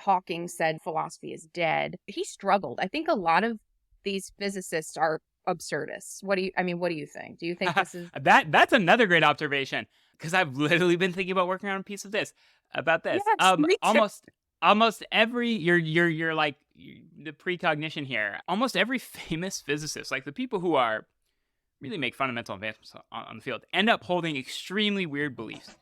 Hawking said philosophy is dead. He struggled. I think a lot of these physicists are absurdists. What do you think? Do you think this is That's another great observation, because I've literally been thinking about working on a piece of this about this. Yes, me too. Almost every you're like the precognition here. Almost every famous physicist, like the people who are really make fundamental advancements on the field, end up holding extremely weird beliefs.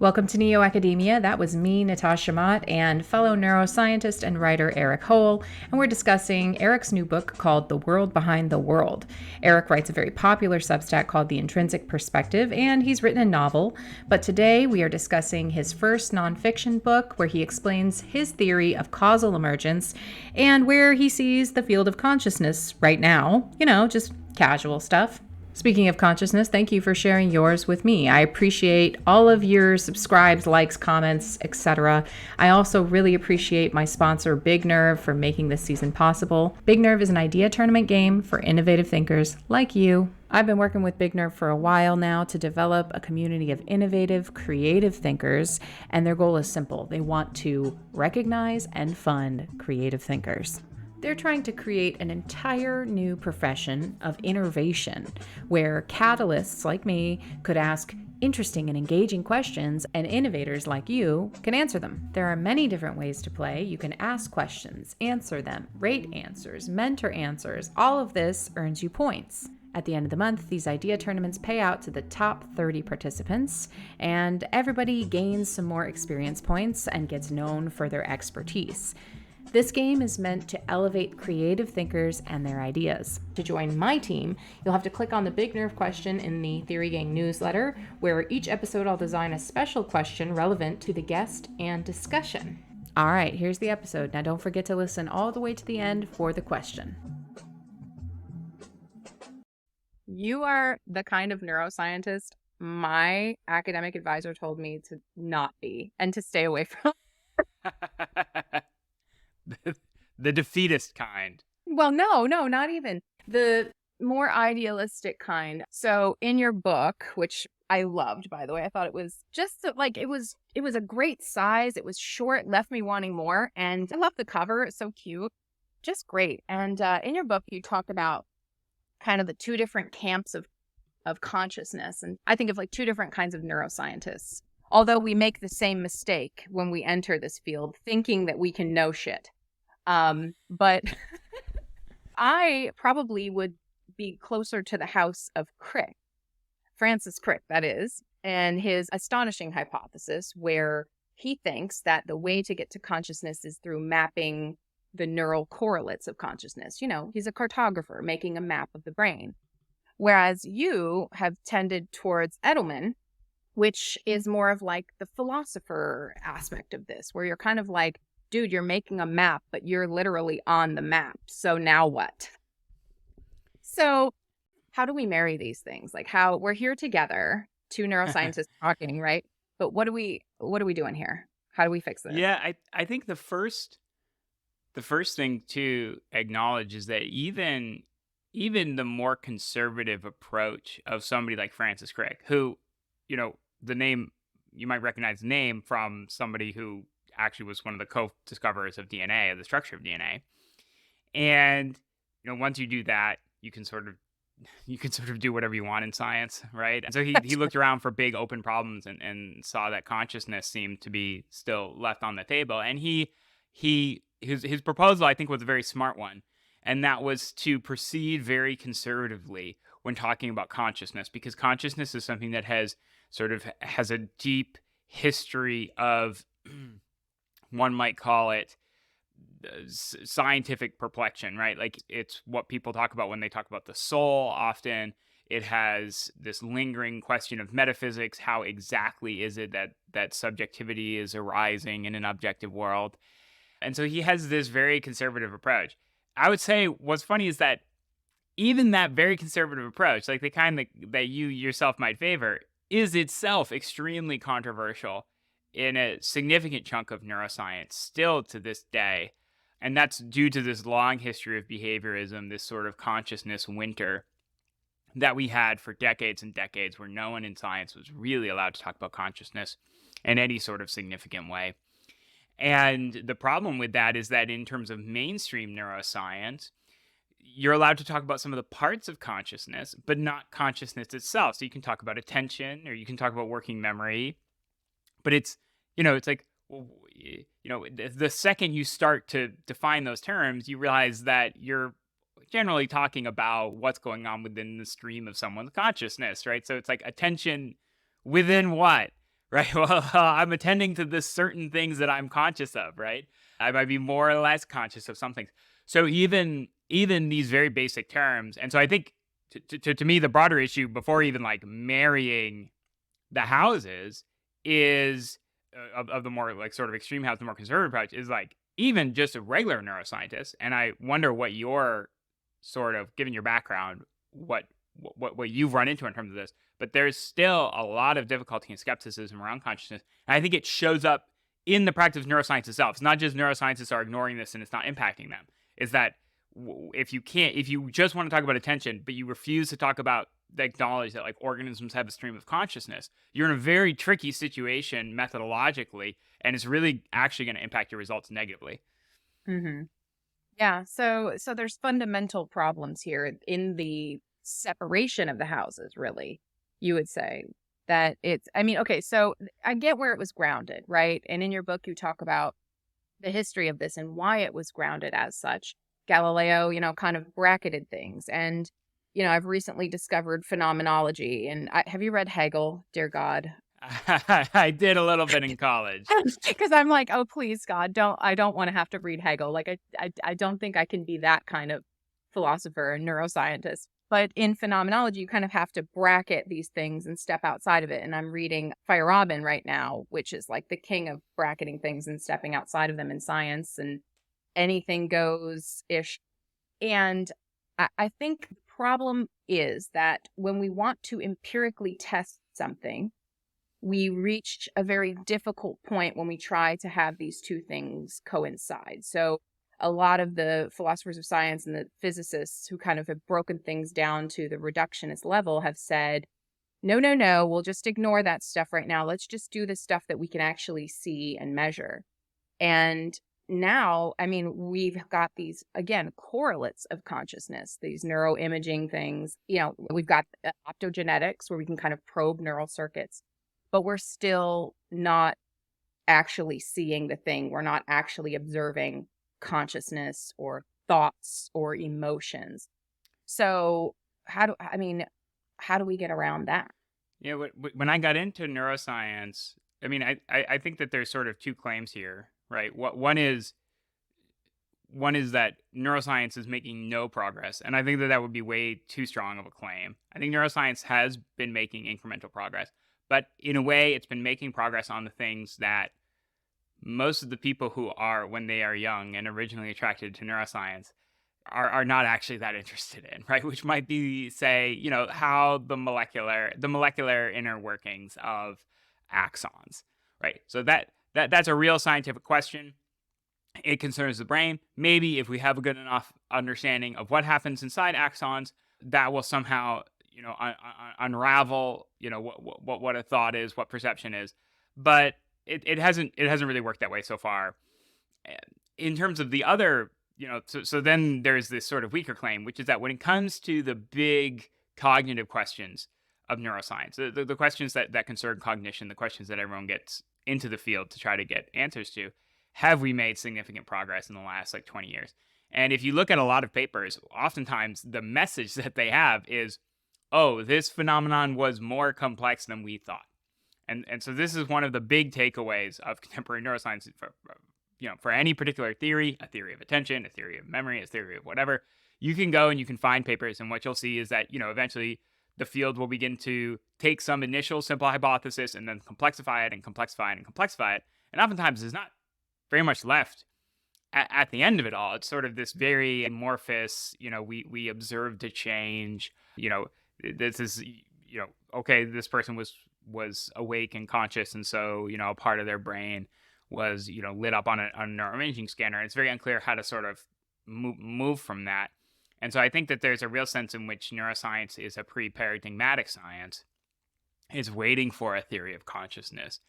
Welcome to NeoAcademia. That was me, Natasha Mott, and fellow neuroscientist and writer Erik Hoel, and we're discussing Erik's new book called The World Behind the World. Erik writes a very popular Substack called The Intrinsic Perspective, and he's written a novel, but today we are discussing his first nonfiction book where he explains his theory of causal emergence and where he sees the field of consciousness right now. Just casual stuff. Speaking of consciousness, thank you for sharing yours with me. I appreciate all of your subscribes, likes, comments, etc. I also really appreciate my sponsor, Big Nerve, for making this season possible. Big Nerve is an idea tournament game for innovative thinkers like you. I've been working with Big Nerve for a while now to develop a community of innovative, creative thinkers, and their goal is simple. They want to recognize and fund creative thinkers. They're trying to create an entire new profession of innovation where catalysts like me could ask interesting and engaging questions and innovators like you can answer them. There are many different ways to play. You can ask questions, answer them, rate answers, mentor answers. All of this earns you points. At the end of the month, these idea tournaments pay out to the top 30 participants, and everybody gains some more experience points and gets known for their expertise. This game is meant to elevate creative thinkers and their ideas. To join my team, you'll have to click on the Big Nerve question in the Theory Gang newsletter, where each episode I'll design a special question relevant to the guest and discussion. All right, here's the episode. Now don't forget to listen all the way to the end for the question. You are the kind of neuroscientist my academic advisor told me to not be and to stay away from. The defeatist kind. Well, no, not even. The more idealistic kind. So in your book, which I loved, by the way, I thought it was just like, it was a great size. It was short, left me wanting more. And I love the cover. It's so cute. Just great. And in your book, you talk about kind of the two different camps of consciousness. And I think of like two different kinds of neuroscientists. Although we make the same mistake when we enter this field, thinking that we can know shit. But I probably would be closer to the house of Crick, Francis Crick, that is, and his astonishing hypothesis where he thinks that the way to get to consciousness is through mapping the neural correlates of consciousness. He's a cartographer making a map of the brain. Whereas you have tended towards Edelman, which is more of like the philosopher aspect of this, where you're kind of like, dude, you're making a map, but you're literally on the map. So now what? So how do we marry these things? Like how we're here together, two neuroscientists talking, right? But what are we doing here? How do we fix this? Yeah, I think the first thing to acknowledge is that even the more conservative approach of somebody like Francis Crick, who, the name, you might recognize the name from somebody who actually was one of the co-discoverers of DNA, of the structure of DNA. And, once you do that, you can sort of do whatever you want in science, right? And so he looked around for big open problems and saw that consciousness seemed to be still left on the table. And his proposal, I think, was a very smart one. And that was to proceed very conservatively when talking about consciousness, because consciousness is something that has a deep history of, one might call it scientific perplexion, right? Like it's what people talk about when they talk about the soul. Often it has this lingering question of metaphysics. How exactly is it that subjectivity is arising in an objective world? And so he has this very conservative approach. I would say what's funny is that even that very conservative approach, like the kind that you yourself might favor, is itself extremely controversial in a significant chunk of neuroscience still to this day. And that's due to this long history of behaviorism, this sort of consciousness winter that we had for decades and decades, where no one in science was really allowed to talk about consciousness in any sort of significant way. And the problem with that is that in terms of mainstream neuroscience, you're allowed to talk about some of the parts of consciousness, but not consciousness itself. So you can talk about attention, or you can talk about working memory, but it's like, well, the second you start to define those terms, you realize that you're generally talking about what's going on within the stream of someone's consciousness, right? So it's like attention within what, right? Well, I'm attending to the certain things that I'm conscious of, right? I might be more or less conscious of some things. So even these very basic terms, and so I think to me the broader issue before even like marrying the houses is of the more like sort of extreme house, the more conservative approach is like even just a regular neuroscientist. And I wonder what your sort of, given your background, what you've run into in terms of this. But there's still a lot of difficulty and skepticism around consciousness. And I think it shows up in the practice of neuroscience itself. It's not just neuroscientists are ignoring this and it's not impacting them. Is that if you just want to talk about attention, but you refuse to talk about acknowledge that like organisms have a stream of consciousness, you're in a very tricky situation methodologically, and it's really actually going to impact your results negatively. Mm-hmm. Yeah. So there's fundamental problems here in the separation of the houses, really, you would say that okay, so I get where it was grounded, right? And in your book, you talk about the history of this and why it was grounded as such. Galileo, kind of bracketed things. And, I've recently discovered phenomenology. And have you read Hegel, dear God? I did a little bit in college. Because I'm like, oh, please, God, I don't want to have to read Hegel. Like, I don't think I can be that kind of philosopher and neuroscientist. But in phenomenology, you kind of have to bracket these things and step outside of it. And I'm reading Feyerabend right now, which is like the king of bracketing things and stepping outside of them in science and anything goes-ish. And I think the problem is that when we want to empirically test something, we reach a very difficult point when we try to have these two things coincide. So a lot of the philosophers of science and the physicists who kind of have broken things down to the reductionist level have said, no, we'll just ignore that stuff right now. Let's just do the stuff that we can actually see and measure. And now, we've got these, again, correlates of consciousness, these neuroimaging things. We've got optogenetics where we can kind of probe neural circuits, but we're still not actually seeing the thing. We're not actually observing consciousness or thoughts or emotions. So how do we get around that? Yeah, when I got into neuroscience, I think that there's sort of two claims here, right? One is that neuroscience is making no progress, and I think that would be way too strong of a claim. I think neuroscience has been making incremental progress, but in a way, it's been making progress on the things that most of the people who are, when they are young and originally attracted to neuroscience, are not actually that interested in, right? Which might be, say, how the molecular inner workings of axons, right? So that's a real scientific question. It concerns the brain. Maybe if we have a good enough understanding of what happens inside axons, that will somehow, unravel, what a thought is, what perception is. But it hasn't really worked that way so far. In terms of the other, so then there's this sort of weaker claim, which is that when it comes to the big cognitive questions of neuroscience, the questions that concern cognition, the questions that everyone gets into the field to try to get answers to, have we made significant progress in the last 20 years? And if you look at a lot of papers, oftentimes the message that they have is, oh, this phenomenon was more complex than we thought. And so this is one of the big takeaways of contemporary neuroscience for any particular theory, a theory of attention, a theory of memory, a theory of whatever. You can go and you can find papers, and what you'll see is that, eventually the field will begin to take some initial simple hypothesis and then complexify it and complexify it and complexify it. And oftentimes there's not very much left at the end of it all. It's sort of this very amorphous, we observed a change, this is, okay, this person was awake and conscious, and so a part of their brain was lit up on a neuroimaging scanner. It's very unclear how to sort of move from that. And so I think that there's a real sense in which neuroscience is a pre-paradigmatic science. It's waiting for a theory of consciousness,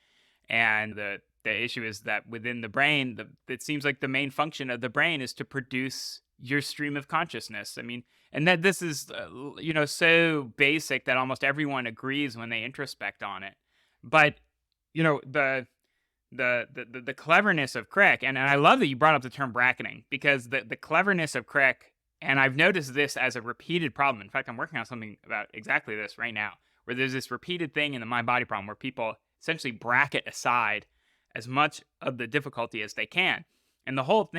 and the the issue is that within the brain, it seems like the main function of the brain is to produce your stream of consciousness. I mean, and that this is, so basic that almost everyone agrees when they introspect on it. But, the cleverness of Crick, and I love that you brought up the term bracketing, because the cleverness of Crick, and I've noticed this as a repeated problem. In fact, I'm working on something about exactly this right now, where there's this repeated thing in the mind-body problem where people essentially bracket aside as much of the difficulty as they can. And the whole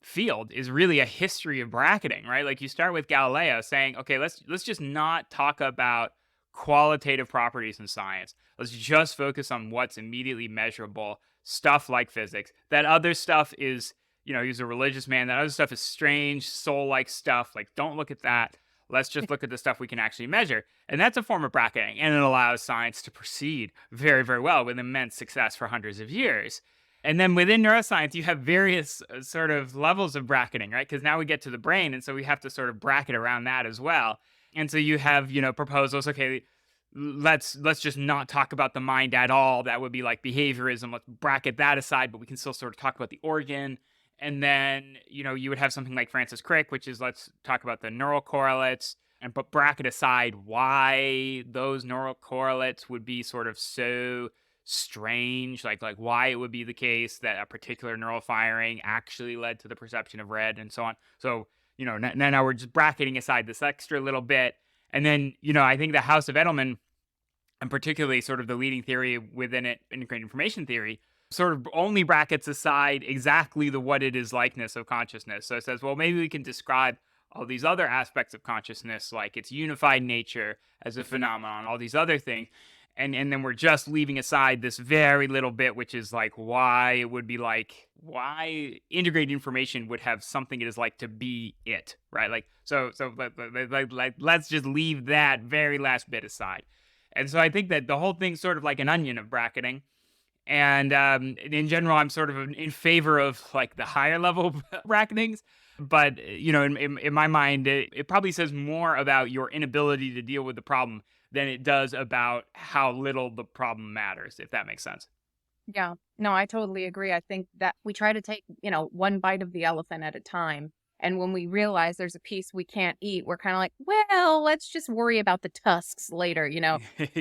field is really a history of bracketing, right? Like, you start with Galileo saying, okay, let's just not talk about qualitative properties in science. Let's just focus on what's immediately measurable, stuff like physics. That other stuff is, he's a religious man. That other stuff is strange, soul-like stuff. Like, don't look at that. Let's just look at the stuff we can actually measure. And that's a form of bracketing. And it allows science to proceed very, very well with immense success for hundreds of years. And then within neuroscience, you have various sort of levels of bracketing, right? Because now we get to the brain, and so we have to sort of bracket around that as well. And so you have, proposals. Okay, let's just not talk about the mind at all. That would be like behaviorism. Let's bracket that aside, but we can still sort of talk about the organ. And then, you would have something like Francis Crick, which is, let's talk about the neural correlates, but bracket aside why those neural correlates would be sort of so strange, like why it would be the case that a particular neural firing actually led to the perception of red, and so on. So, now we're just bracketing aside this extra little bit. And then, I think the House of Edelman, and particularly sort of the leading theory within it, integrated information theory, sort of only brackets aside exactly the what it is likeness of consciousness. So it says, well, maybe we can describe all these other aspects of consciousness, like its unified nature as a phenomenon, all these other things. And then we're just leaving aside this very little bit, which is like why it would be like, why integrated information would have something it is like to be it, right? Like, so let's just leave that very last bit aside. And so I think that the whole thing's sort of like an onion of bracketing. And in general, I'm sort of in favor of like the higher level bracketings. But, in my mind, it probably says more about your inability to deal with the problem than it does about how little the problem matters, if that makes sense. Yeah, no, I totally agree. I think that we try to take, one bite of the elephant at a time. And when we realize there's a piece we can't eat, we're kind of like, well, let's just worry about the tusks later,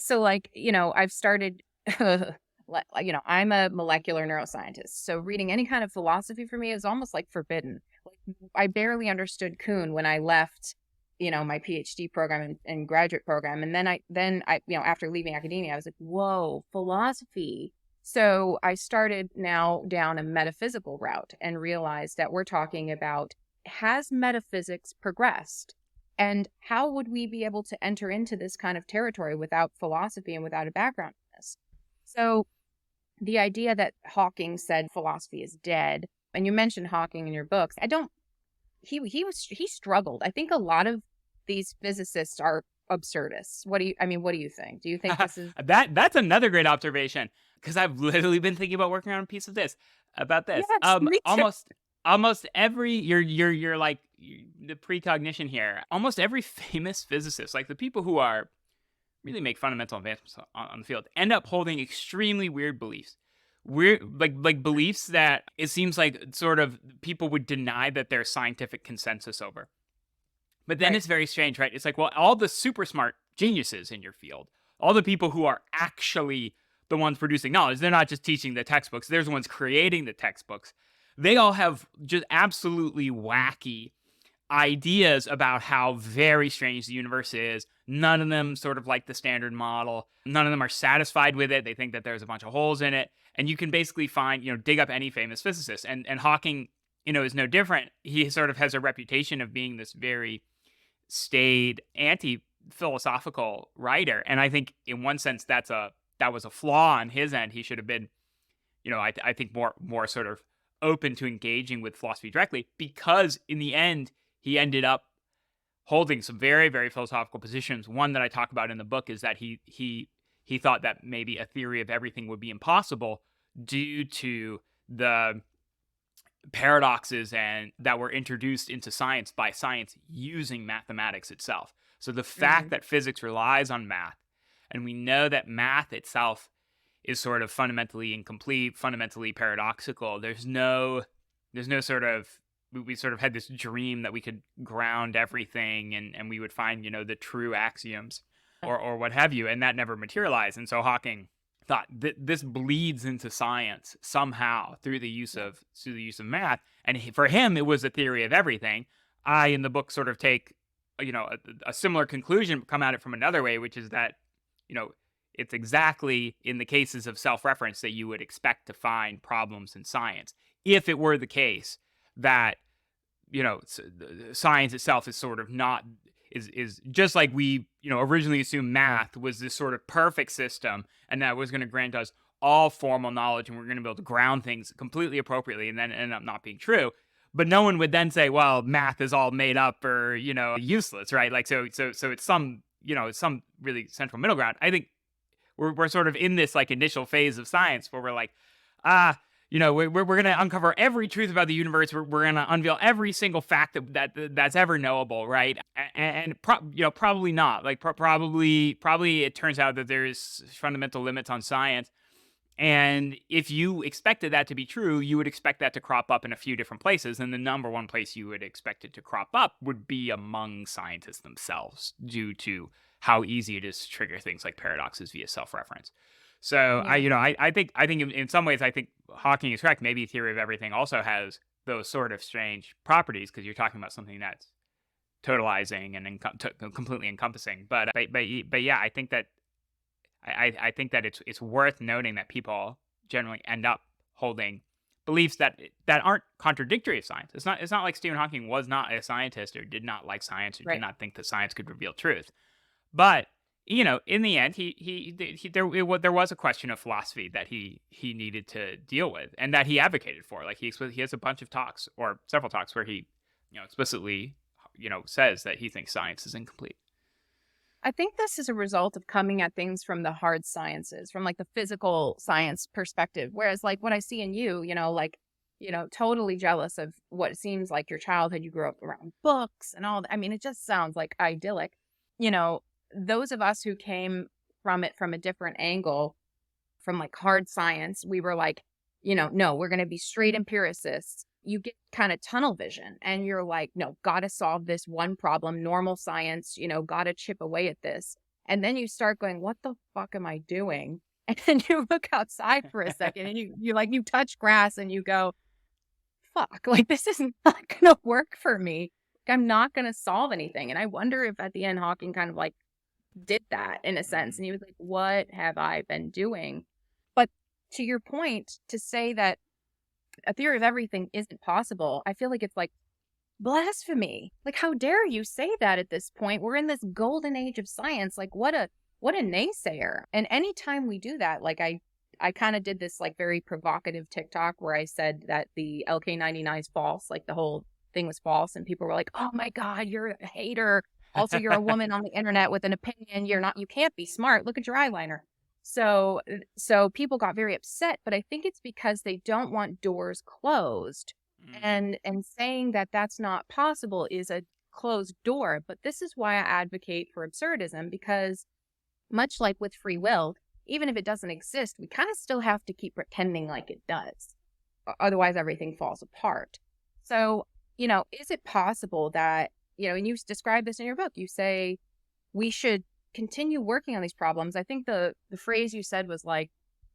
So like, I've started, I'm a molecular neuroscientist. So reading any kind of philosophy for me is almost like forbidden. Like, I barely understood Kuhn when I left, my PhD program and graduate program. And then I, after leaving academia, I was like, whoa, philosophy. So I started now down a metaphysical route and realized that we're talking about, has metaphysics progressed? And how would we be able to enter into this kind of territory without philosophy and without a background in this? So the idea that Hawking said philosophy is dead, and you mentioned Hawking in your books, he struggled. I think a lot of these physicists are absurdists. What do you think? Do you think this is that's another great observation? Because I've literally been thinking about working on a piece of this about this. Yes, me too. Almost every you're like the precognition here. Almost every famous physicist, like the people who are really make fundamental advancements on the field, end up holding extremely weird beliefs. Weird, like beliefs that it seems like sort of people would deny that there's scientific consensus over. But then Right. It's very strange, right? It's like, well, all the super smart geniuses in your field, all the people who are actually the ones producing knowledge, they're not just teaching the textbooks, they're the ones creating the textbooks. They all have just absolutely wacky ideas about how very strange the universe is. None of them sort of like the standard model. None of them are satisfied with it. They think that there's a bunch of holes in it. And you can basically find, dig up any famous physicist. And Hawking, is no different. He sort of has a reputation of being this very staid, anti-philosophical writer. And I think in one sense that was a flaw on his end. He should have been, I think more sort of open to engaging with philosophy directly, because in the end, he ended up holding some very, very philosophical positions. One that I talk about in the book is that he thought that maybe a theory of everything would be impossible due to the paradoxes and that were introduced into science by science using mathematics itself. So the fact that physics relies on math, and we know that math itself is sort of fundamentally incomplete, fundamentally paradoxical. There's no sort of, we sort of had this dream that we could ground everything and we would find, the true axioms or what have you, and that never materialized. And so Hawking thought that this bleeds into science somehow through the use of math, and for him it was a theory of everything. I, in the book, sort of take a similar conclusion, come at it from another way, which is that it's exactly in the cases of self-reference that you would expect to find problems in science. If it were the case that science itself is sort of not is just like we originally assumed math was this sort of perfect system, and that was going to grant us all formal knowledge, and we're going to be able to ground things completely appropriately, and then end up not being true. But no one would then say, well, math is all made up or useless, right? Like so it's some it's some really central middle ground. I think we're sort of in this like initial phase of science where we're like, we're going to uncover every truth about the universe. We're going to unveil every single fact that's ever knowable, right? And probably not. Like probably it turns out that there's fundamental limits on science. And if you expected that to be true, you would expect that to crop up in a few different places. And the number one place you would expect it to crop up would be among scientists themselves, due to how easy it is to trigger things like paradoxes via self-reference. So Yeah. I think in some ways, I think Hawking is correct. Maybe theory of everything also has those sort of strange properties, because you're talking about something that's totalizing and completely encompassing. But yeah, I think that I think that it's worth noting that people generally end up holding beliefs that aren't contradictory of science. It's not like Stephen Hawking was not a scientist or did not like science or did Right. not think that science could reveal truth. But in the end, there was a question of philosophy that he needed to deal with and that he advocated for. Like he has a bunch of talks, or several talks, where he explicitly says that he thinks science is incomplete. I think this is a result of coming at things from the hard sciences, from like the physical science perspective. Whereas like what I see in you, totally jealous of what seems like your childhood. You grew up around books and all that. I mean, it just sounds like idyllic. Those of us who came from it from a different angle, from like hard science, we were like, no, we're going to be straight empiricists. You get kind of tunnel vision and you're like, no, got to solve this one problem, normal science, got to chip away at this. And then you start going, what the fuck am I doing? And then you look outside for a second and you touch grass and you go, fuck, like this is not going to work for me. I'm not going to solve anything. And I wonder if at the end Hawking kind of like did that in a sense. And he was like, what have I been doing? But to your point, to say that a theory of everything isn't possible, I feel like it's like blasphemy. Like, how dare you say that at this point? We're in this golden age of science. Like, what a naysayer. And anytime we do that, like I kind of did this like very provocative TikTok where I said that the LK99 is false, like the whole thing was false, and people were like, oh my God, you're a hater. Also, you're a woman on the internet with an opinion. You can't be smart. Look at your eyeliner. So people got very upset, but I think it's because they don't want doors closed. And saying that that's not possible is a closed door. But this is why I advocate for absurdism, because much like with free will, even if it doesn't exist, we kind of still have to keep pretending like it does. Otherwise, everything falls apart. So, is it possible that, and you describe this in your book, you say we should continue working on these problems. I think the phrase you said was like,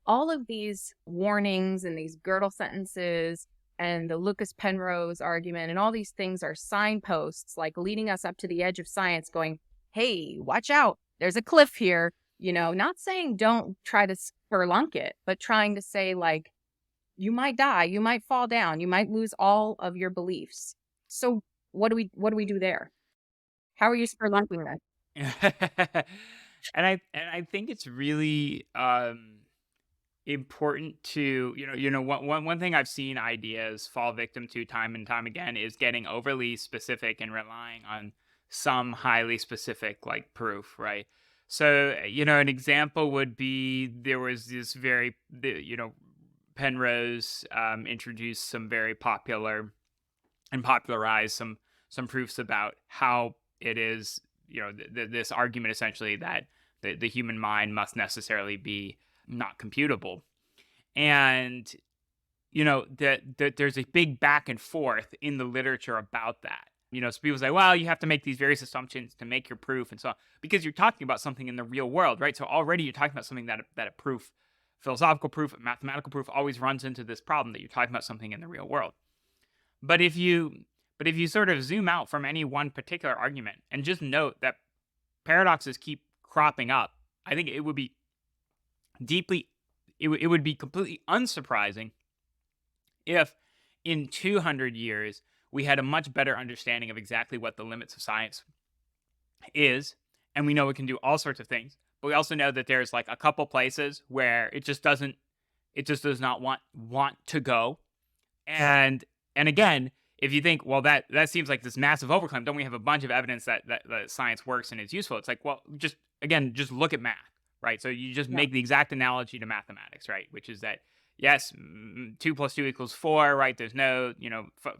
all of these warnings and these Gödel sentences and the Lucas Penrose argument and all these things are signposts, like leading us up to the edge of science going, hey, watch out, there's a cliff here. Not saying don't try to spelunk it, but trying to say like, you might die, you might fall down, you might lose all of your beliefs. So what do we do there? How are you spelunking that? And I think it's really important to one thing I've seen ideas fall victim to time and time again is getting overly specific and relying on some highly specific like proof, right? So an example would be there was this Penrose introduced some very popular and popularized some proofs about how it is, this argument essentially that the human mind must necessarily be not computable. And that there's a big back and forth in the literature about that. So people say, well, you have to make these various assumptions to make your proof and so on, because you're talking about something in the real world, right? So already you're talking about something that a proof, philosophical proof, a mathematical proof, always runs into this problem that you're talking about something in the real world. But if you sort of zoom out from any one particular argument and just note that paradoxes keep cropping up, I think it would be it would be completely unsurprising if in 200 years we had a much better understanding of exactly what the limits of science is, and we know it can do all sorts of things, but we also know that there's like a couple places where it just does not want to go. And again, if you think, well, that seems like this massive overclaim, don't we have a bunch of evidence that science works and is useful? It's like, well, just look at math, right? So you just make the exact analogy to mathematics, right? Which is that, yes, 2 + 2 = 4, right? There's no,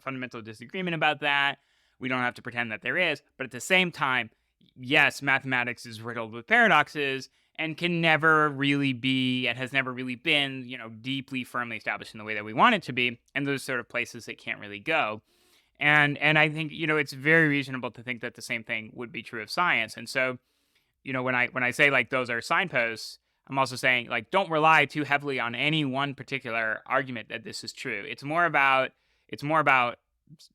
fundamental disagreement about that. We don't have to pretend that there is. But at the same time, yes, mathematics is riddled with paradoxes and can never really be, and has never really been, deeply firmly established in the way that we want it to be. And those sort of places it can't really go. And I think, it's very reasonable to think that the same thing would be true of science. And so, when I say like those are signposts, I'm also saying, like, don't rely too heavily on any one particular argument that this is true. It's more about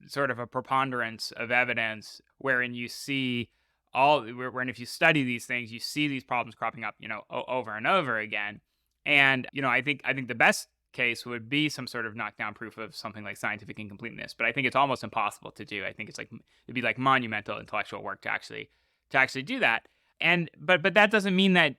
sort of a preponderance of evidence wherein you see wherein if you study these things, you see these problems cropping up, over and over again. And, I think the best case would be some sort of knockdown proof of something like scientific incompleteness, but I think it's almost impossible to do. I think it'd be like monumental intellectual work to actually do that. And but that doesn't mean that,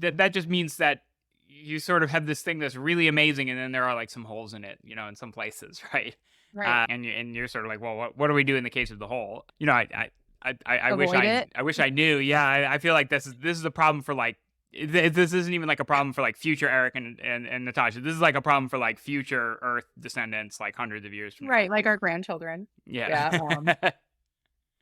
that just means that you sort of have this thing that's really amazing, and then there are like some holes in it, in some places, right? Right. And you're sort of like, well, what do we do in the case of the hole? I wish I knew. Yeah, I feel like this is a problem for like, this isn't even like a problem for like future Erik and Natasha. This is like a problem for like future Earth descendants, like hundreds of years from now. Right, like our grandchildren. Yeah.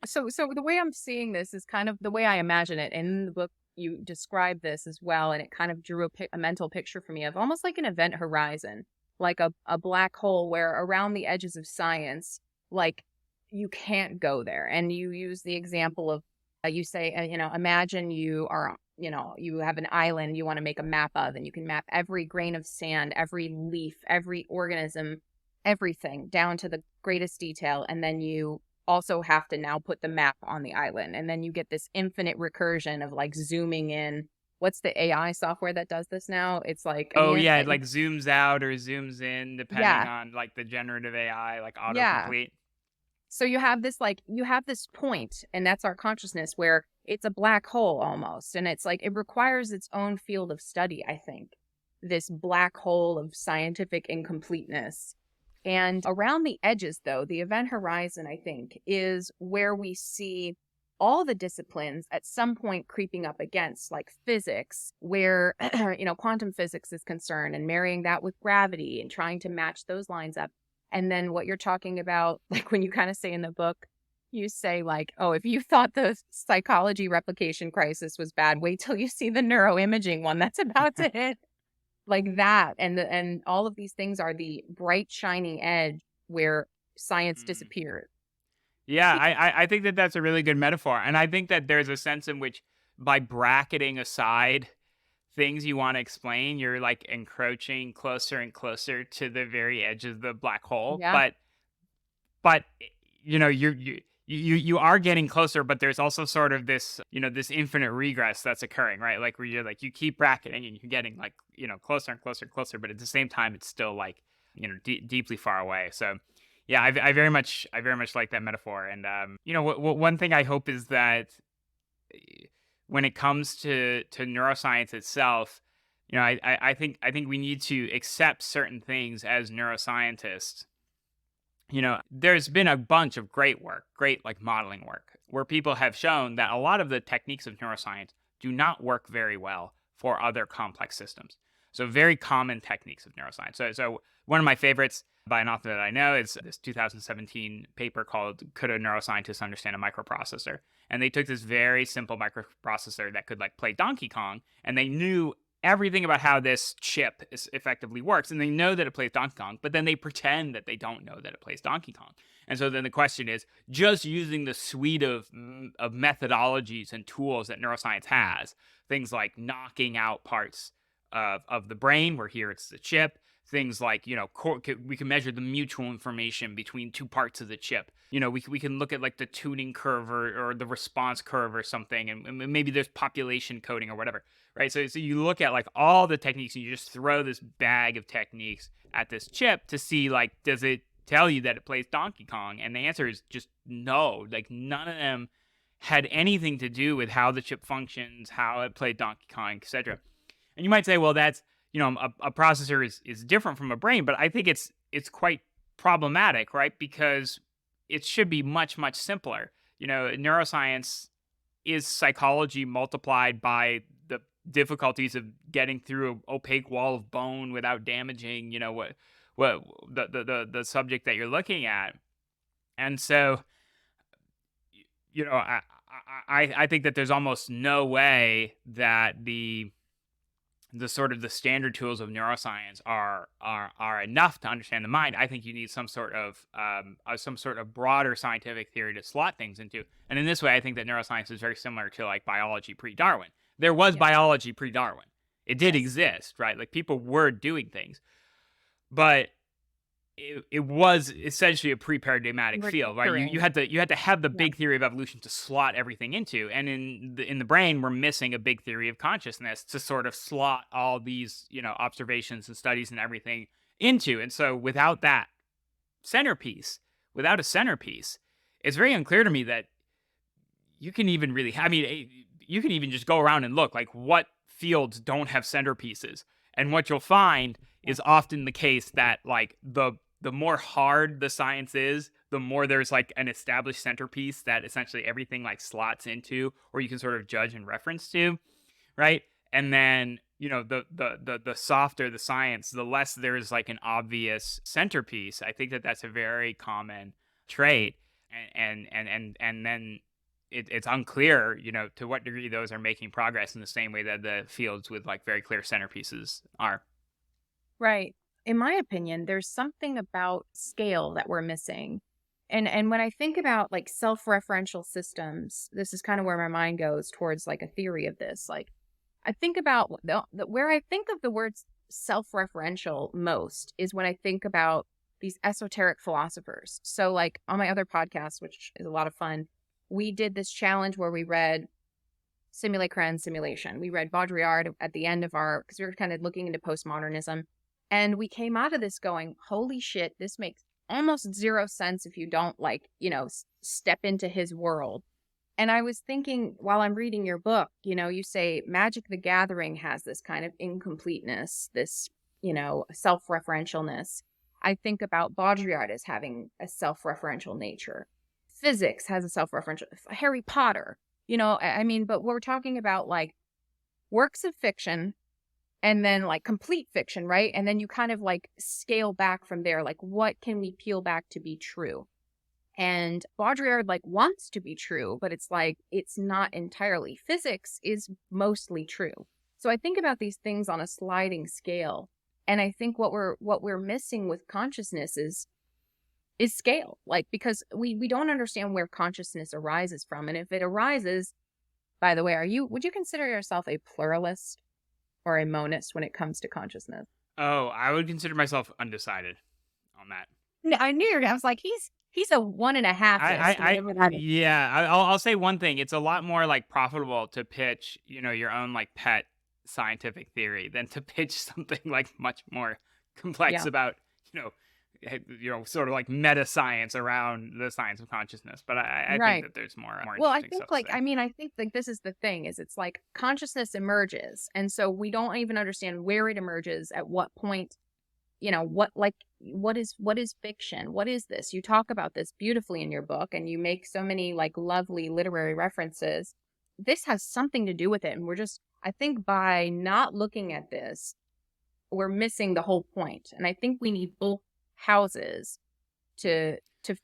So the way I'm seeing this is kind of the way I imagine it. In the book, you describe this as well, and it kind of drew a mental picture for me of almost like an event horizon, like a black hole where around the edges of science, like, you can't go there. And you use the example of, you say, imagine you are, you have an island you want to make a map of, and you can map every grain of sand, every leaf, every organism, everything down to the greatest detail. And then you also have to now put the map on the island. And then you get this infinite recursion of like zooming in. What's the AI software that does this now? It's like, it like zooms out or zooms in depending on like the generative AI, like autocomplete. So you have this point, and that's our consciousness, where it's a black hole almost. And it's like, it requires its own field of study, I think, this black hole of scientific incompleteness. And around the edges, though, the event horizon, I think, is where we see all the disciplines at some point creeping up against, like physics, where, quantum physics is concerned, and marrying that with gravity and trying to match those lines up. And then what you're talking about, like when you kind of say in the book, you say like, oh, if you thought the psychology replication crisis was bad, wait till you see the neuroimaging one that's about to hit. Like that. And all of these things are the bright, shining edge where science disappears. Yeah, I think that that's a really good metaphor. And I think that there's a sense in which, by bracketing aside things you want to explain, you're like encroaching closer and closer to the very edge of the black hole. Yeah. But you are getting closer, but there's also sort of this, this infinite regress that's occurring, right? Like where you're like, you keep bracketing and you're getting like, closer and closer and closer, but at the same time, it's still like, deeply far away. So yeah, I very much like that metaphor. And, one thing I hope is that when it comes to neuroscience itself, I think we need to accept certain things as neuroscientists. There's been a bunch of great like modeling work, where people have shown that a lot of the techniques of neuroscience do not work very well for other complex systems. So very common techniques of neuroscience. So one of my favorites by an author that I know is this 2017 paper called "Could a Neuroscientist Understand a Microprocessor?" And they took this very simple microprocessor that could like play Donkey Kong, and they knew everything about how this chip effectively works, and they know that it plays Donkey Kong, but then they pretend that they don't know that it plays Donkey Kong. And so then the question is, just using the suite of methodologies and tools that neuroscience has, things like knocking out parts of the brain, where here it's the chip, things like, we can measure the mutual information between two parts of the chip. We can look at like the tuning curve or the response curve or something, and maybe there's population coding or whatever, right? So you look at like all the techniques and you just throw this bag of techniques at this chip to see, like, does it tell you that it plays Donkey Kong? And the answer is just no. Like, none of them had anything to do with how the chip functions, how it played Donkey Kong, etc. And you might say, well, that's, a processor is different from a brain, but I think it's quite problematic, right? Because it should be much, much simpler. Neuroscience is psychology multiplied by the difficulties of getting through an opaque wall of bone without damaging, what the subject that you're looking at. And so, I think that there's almost no way that the sort of the standard tools of neuroscience are enough to understand the mind. I think you need some sort of broader scientific theory to slot things into. And in this way, I think that neuroscience is very similar to like biology pre-Darwin. There was biology pre-Darwin. It did exist, right? Like, people were doing things, but it was essentially a pre-paradigmatic field, right? You had to have the big theory of evolution to slot everything into, and in the brain, we're missing a big theory of consciousness to sort of slot all these observations and studies and everything into. And so without a centerpiece, it's very unclear to me that you can even really. I mean, you can even just go around and look like what fields don't have centerpieces, and what you'll find is often the case that like the more hard the science is, the more there's like an established centerpiece that essentially everything like slots into, or you can sort of judge and reference to, right? And then the softer the science, the less there's like an obvious centerpiece. I think that that's a very common trait, and then it's unclear, to what degree those are making progress in the same way that the fields with like very clear centerpieces are. Right. In my opinion, there's something about scale that we're missing. And when I think about like self-referential systems, this is kind of where my mind goes towards like a theory of this. Like, I think about where I think of the word self-referential most is when I think about these esoteric philosophers. So like on my other podcast, which is a lot of fun, we did this challenge where we read Simulacra and Simulation. We read Baudrillard at the end of because we were kind of looking into postmodernism. And we came out of this going, holy shit, this makes almost zero sense if you don't step into his world. And I was thinking while I'm reading your book, you say Magic the Gathering has this kind of incompleteness, this, self-referentialness. I think about Baudrillard as having a self-referential nature. Physics has a self-referential, Harry Potter, but we're talking about like works of fiction and then like complete fiction, right? And then you kind of like scale back from there. Like, what can we peel back to be true? And Baudrillard like wants to be true, but it's like, it's not entirely. Physics is mostly true. So I think about these things on a sliding scale. And I think what we're missing with consciousness is scale. Like, because we don't understand where consciousness arises from. And if it arises, by the way, would you consider yourself a pluralist or a monist when it comes to consciousness? Oh, I would consider myself undecided on that. No, I knew I was like, he's a 1.5. I'll say one thing. It's a lot more like profitable to pitch, your own like pet scientific theory than to pitch something like much more complex about, sort of like meta science around the science of consciousness. But I think that there's more. Well, I think I think like this is the thing is it's like consciousness emerges. And so we don't even understand where it emerges, at what point, what is fiction? What is this? You talk about this beautifully in your book and you make so many like lovely literary references. This has something to do with it. And I think by not looking at this, we're missing the whole point. And I think we need both houses to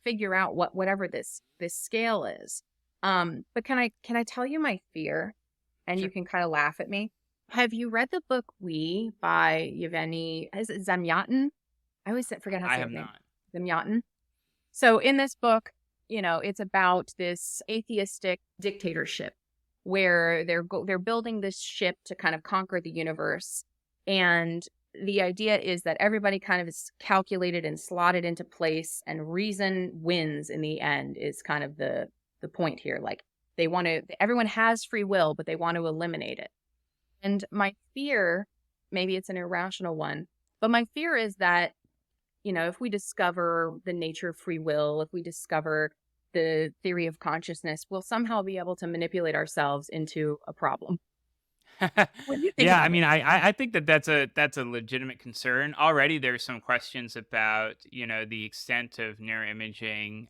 figure out whatever this scale is. But can I tell you my fear? And Sure. You can kind of laugh at me. Have you read the book We by Yevgeny, is it Zamyatin? I always forget how to I say have his name. not. Zamyatin. So in this book, it's about this atheistic dictatorship where they're building this ship to kind of conquer the universe. And the idea is that everybody kind of is calculated and slotted into place, and reason wins in the end is kind of the point here. Like everyone has free will, but they want to eliminate it. And my fear, maybe it's an irrational one, but my fear is that, if we discover the nature of free will, if we discover the theory of consciousness, we'll somehow be able to manipulate ourselves into a problem. What do you think Yeah, I about it? mean, I think that that's a legitimate concern. Already, there's some questions about the extent of neuroimaging,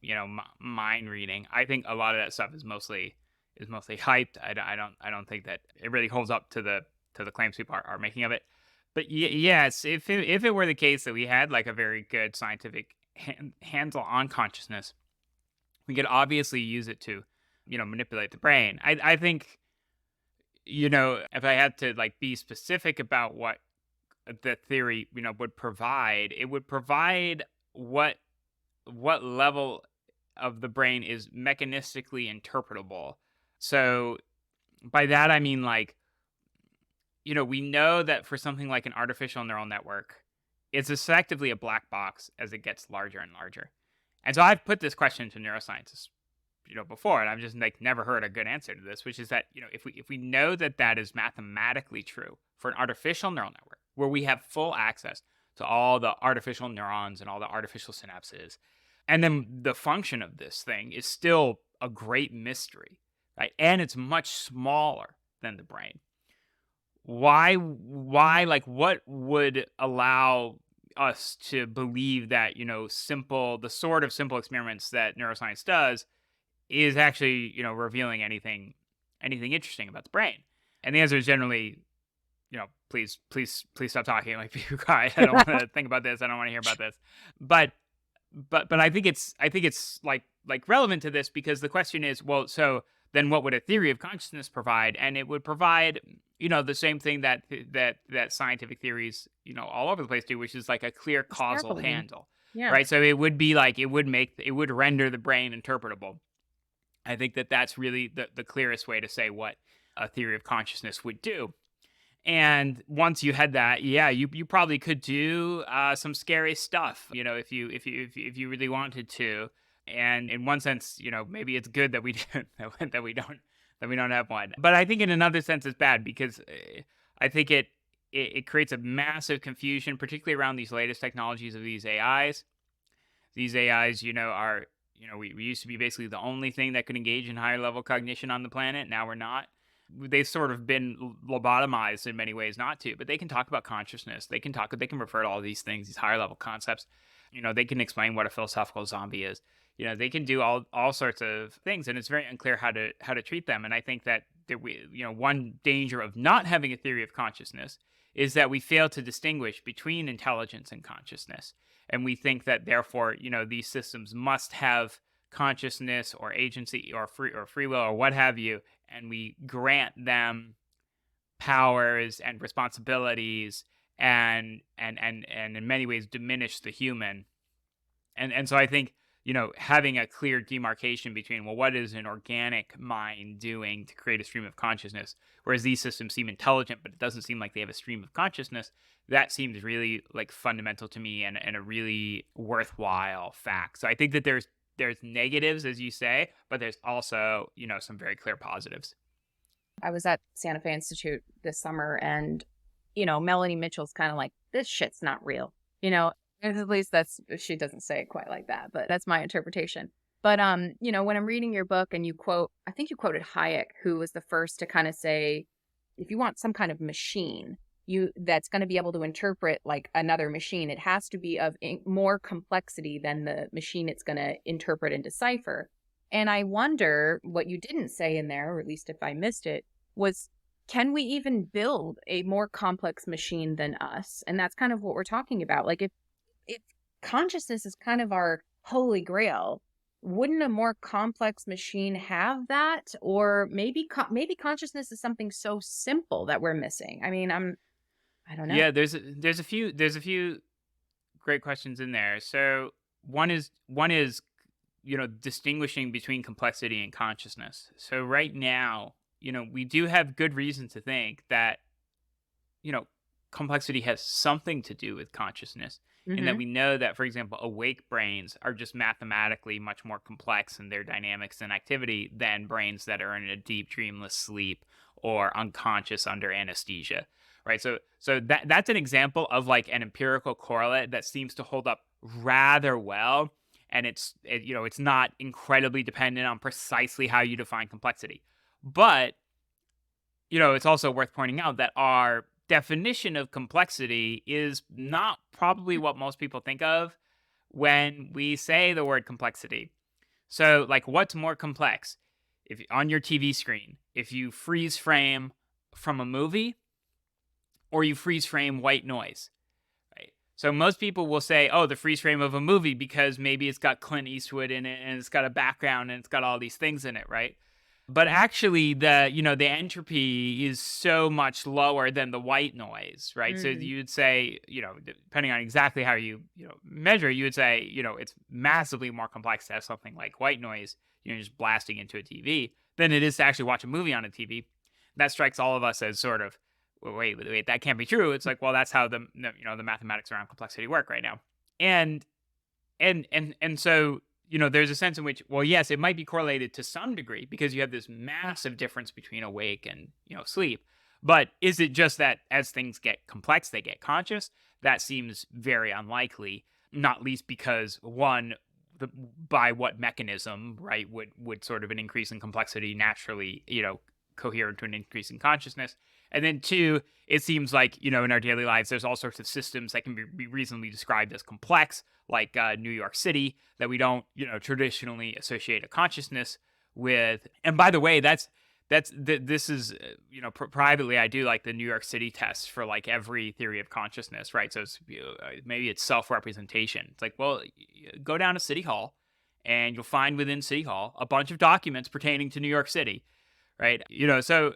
mind reading. I think a lot of that stuff is mostly hyped. I don't think that it really holds up to the claims people are making of it. But yes, if it were the case that we had like a very good scientific handle on consciousness, we could obviously use it to manipulate the brain. I think if I had to like be specific about what the theory, would provide, it would provide what level of the brain is mechanistically interpretable. So by that I mean like, we know that for something like an artificial neural network, it's effectively a black box as it gets larger and larger. And so I've put this question to neuroscientists before, and I've just like never heard a good answer to this, which is that if we know that that is mathematically true for an artificial neural network where we have full access to all the artificial neurons and all the artificial synapses, and then the function of this thing is still a great mystery, right? And it's much smaller than the brain. Why like what would allow us to believe that the sort of simple experiments that neuroscience does is actually, revealing anything interesting about the brain? And the answer is generally, please stop talking. Like, be quiet. I don't want to think about this. I don't want to hear about this. But I think it's like relevant to this, because the question is, well, so then what would a theory of consciousness provide? And it would provide, the same thing that scientific theories, all over the place do, which is like a clear causal Extrapolating. handle. Yeah. Right. So it would be like, it would render the brain interpretable. I think that that's really the clearest way to say what a theory of consciousness would do. And once you had that, yeah, you probably could do some scary stuff, if you really wanted to. And in one sense, maybe it's good that we that we don't have one. But I think in another sense, it's bad, because I think it creates a massive confusion, particularly around these latest technologies of these AIs. These AIs, are we used to be basically the only thing that could engage in higher level cognition on the planet. Now we're not. They've sort of been lobotomized in many ways not to, but they can talk about consciousness. They can refer to all these things, these higher level concepts. They can explain what a philosophical zombie is. They can do all sorts of things, and it's very unclear how to treat them. And I think that one danger of not having a theory of consciousness is that we fail to distinguish between intelligence and consciousness. And we think that therefore, these systems must have consciousness or agency or free will or what have you, and we grant them powers and responsibilities and in many ways diminish the human. And so I think, having a clear demarcation between, well, what is an organic mind doing to create a stream of consciousness, whereas these systems seem intelligent, but it doesn't seem like they have a stream of consciousness, that seems really like fundamental to me and a really worthwhile fact. So I think that there's negatives, as you say, but there's also, some very clear positives. I was at Santa Fe Institute this summer, and, Melanie Mitchell's kind of like, this shit's not real. At least she doesn't say it quite like that, but that's my interpretation. But, when I'm reading your book and I think you quoted Hayek, who was the first to kind of say, if you want some kind of machine, that's going to be able to interpret like another machine, it has to be of more complexity than the machine it's going to interpret and decipher. And I wonder what you didn't say in there, or at least if I missed it, was, can we even build a more complex machine than us? And that's kind of what we're talking about. Like if consciousness is kind of our holy grail, wouldn't a more complex machine have that? Or maybe maybe consciousness is something so simple that we're missing. I mean, I don't know. Yeah, there's a few great questions in there. So one is distinguishing between complexity and consciousness. So right now, we do have good reason to think that you know, complexity has something to do with consciousness, and that Mm-hmm. we know that, for example, awake brains are just mathematically much more complex in their dynamics and activity than brains that are in a deep, dreamless sleep or unconscious under anesthesia. Right. So that's an example of like an empirical correlate that seems to hold up rather well. And it's not incredibly dependent on precisely how you define complexity. But it's also worth pointing out that our definition of complexity is not probably what most people think of when we say the word complexity. So, like, what's more complex? If on your TV screen, if you freeze frame from a movie or you freeze frame white noise, right? So most people will say, "Oh, the freeze frame of a movie because maybe it's got Clint Eastwood in it and it's got a background and it's got all these things in it, right?" But actually the entropy is so much lower than the white noise, right? So Mm. you'd say, depending on exactly how you measure, you would say, it's massively more complex to have something like white noise, just blasting into a TV than it is to actually watch a movie on a TV. That strikes all of us as sort of, "Well, wait, that can't be true." It's like, well, that's how the mathematics around complexity work right now. And so there's a sense in which, well, yes, it might be correlated to some degree because you have this massive difference between awake and sleep. But is it just that as things get complex, they get conscious? That seems very unlikely. Not least because one, by what mechanism, right, would sort of an increase in complexity naturally, cohere to an increase in consciousness. And then two, it seems like, in our daily lives, there's all sorts of systems that can be reasonably described as complex, like New York City, that we don't, traditionally associate a consciousness with. And by the way, this is, privately, I do like the New York City test for like every theory of consciousness, right? So it's, maybe it's self-representation. It's like, well, go down to City Hall and you'll find within City Hall a bunch of documents pertaining to New York City, right? So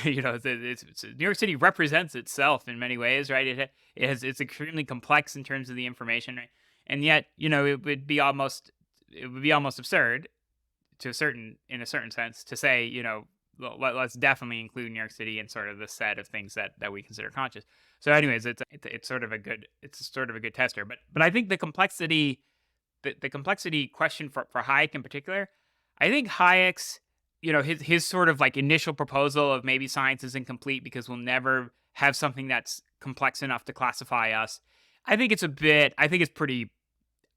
New York City represents itself in many ways, right? It's extremely complex in terms of the information, right? And yet, it would be almost absurd in a certain sense to say, let's definitely include New York City in sort of the set of things that we consider conscious. So, anyways, it's sort of a good tester. But I think the complexity question for Hayek in particular, I think Hayek's, his sort of like initial proposal of maybe science is incomplete because we'll never have something that's complex enough to classify us. I think it's pretty.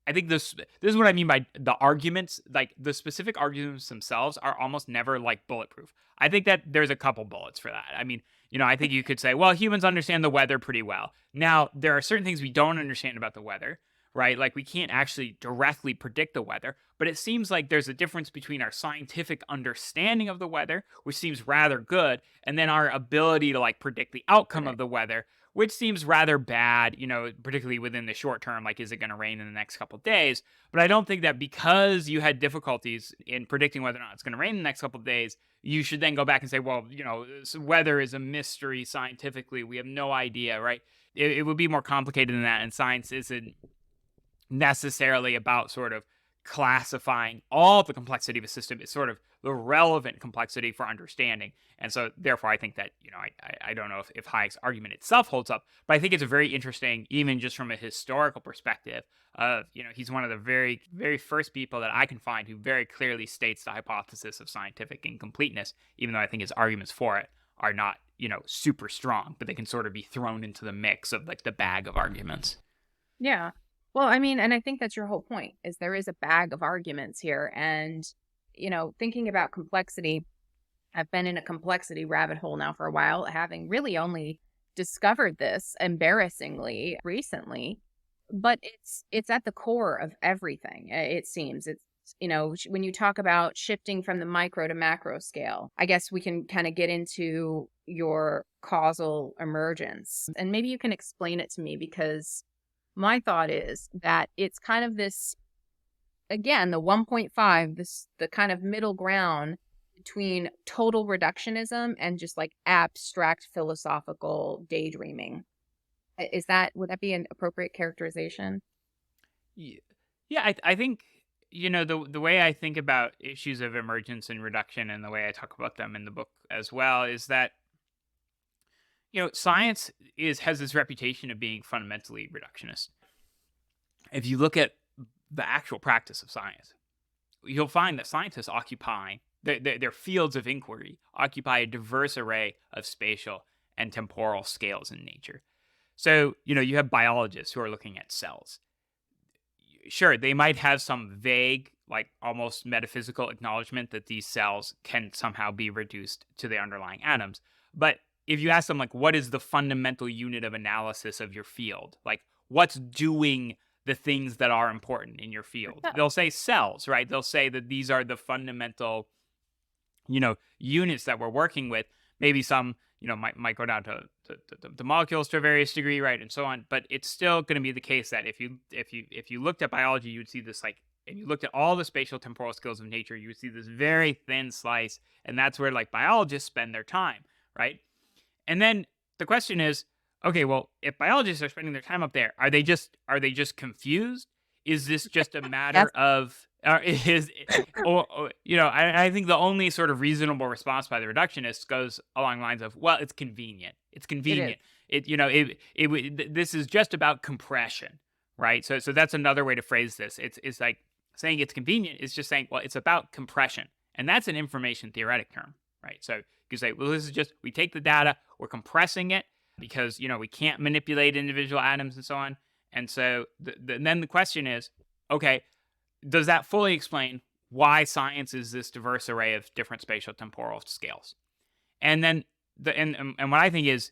I think this is what I mean by the arguments. Like the specific arguments themselves are almost never like bulletproof. I think that there's a couple bullets for that. I mean, I think you could say, well, humans understand the weather pretty well. Now, there are certain things we don't understand about the weather, right? Like we can't actually directly predict the weather, but it seems like there's a difference between our scientific understanding of the weather, which seems rather good, and then our ability to like predict the outcome Right. of the weather, which seems rather bad, particularly within the short term. Like, is it going to rain in the next couple of days? But I don't think that because you had difficulties in predicting whether or not it's going to rain in the next couple of days, you should then go back and say, well, weather is a mystery scientifically. We have no idea, right? It would be more complicated than that. And science isn't necessarily about sort of classifying all the complexity of a system. It's sort of the relevant complexity for understanding. And so therefore I think that, I don't know if Hayek's argument itself holds up, but I think it's a very interesting, even just from a historical perspective of, he's one of the very, very first people that I can find who very clearly states the hypothesis of scientific incompleteness, even though I think his arguments for it are not, super strong, but they can sort of be thrown into the mix of like the bag of arguments. Yeah. Well, I mean, and I think that's your whole point is there is a bag of arguments here. And, thinking about complexity, I've been in a complexity rabbit hole now for a while, having really only discovered this embarrassingly recently, but it's at the core of everything. It seems it's when you talk about shifting from the micro to macro scale, I guess we can kind of get into your causal emergence, and maybe you can explain it to me because my thought is that it's kind of this again, the 1.5, the kind of middle ground between total reductionism and just like abstract philosophical daydreaming. Would that be an appropriate characterization? Yeah, I think, the way I think about issues of emergence and reduction, and the way I talk about them in the book as well, is that, science has this reputation of being fundamentally reductionist. If you look at the actual practice of science, you'll find that scientists occupy their fields of inquiry occupy a diverse array of spatial and temporal scales in nature. So, you have biologists who are looking at cells. Sure, they might have some vague, like almost metaphysical acknowledgement that these cells can somehow be reduced to the underlying atoms. But if you ask them, like, what is the fundamental unit of analysis of your field? Like, what's doing the things that are important in your field? Yeah. They'll say cells, right? They'll say that these are the fundamental, units that we're working with. Maybe some, might go down to molecules to a various degree, right, and so on. But it's still going to be the case that if you looked at biology, you would see this, like, and you looked at all the spatial temporal skills of nature, you would see this very thin slice, and that's where, like, biologists spend their time, right? And then the question is, okay, well, if biologists are spending their time up there, are they just confused? Is this just a matter of I think the only sort of reasonable response by the reductionists goes along the lines of, well, it's convenient. It's convenient. This is just about compression, right? So that's another way to phrase this. It's like saying it's convenient is just saying, well, it's about compression, and that's an information theoretic term, right? So you can say, well, this is just, we take the data, we're compressing it because we can't manipulate individual atoms and so on. And so then the question is, okay, does that fully explain why science is this diverse array of different spatial temporal scales? And then and what I think is,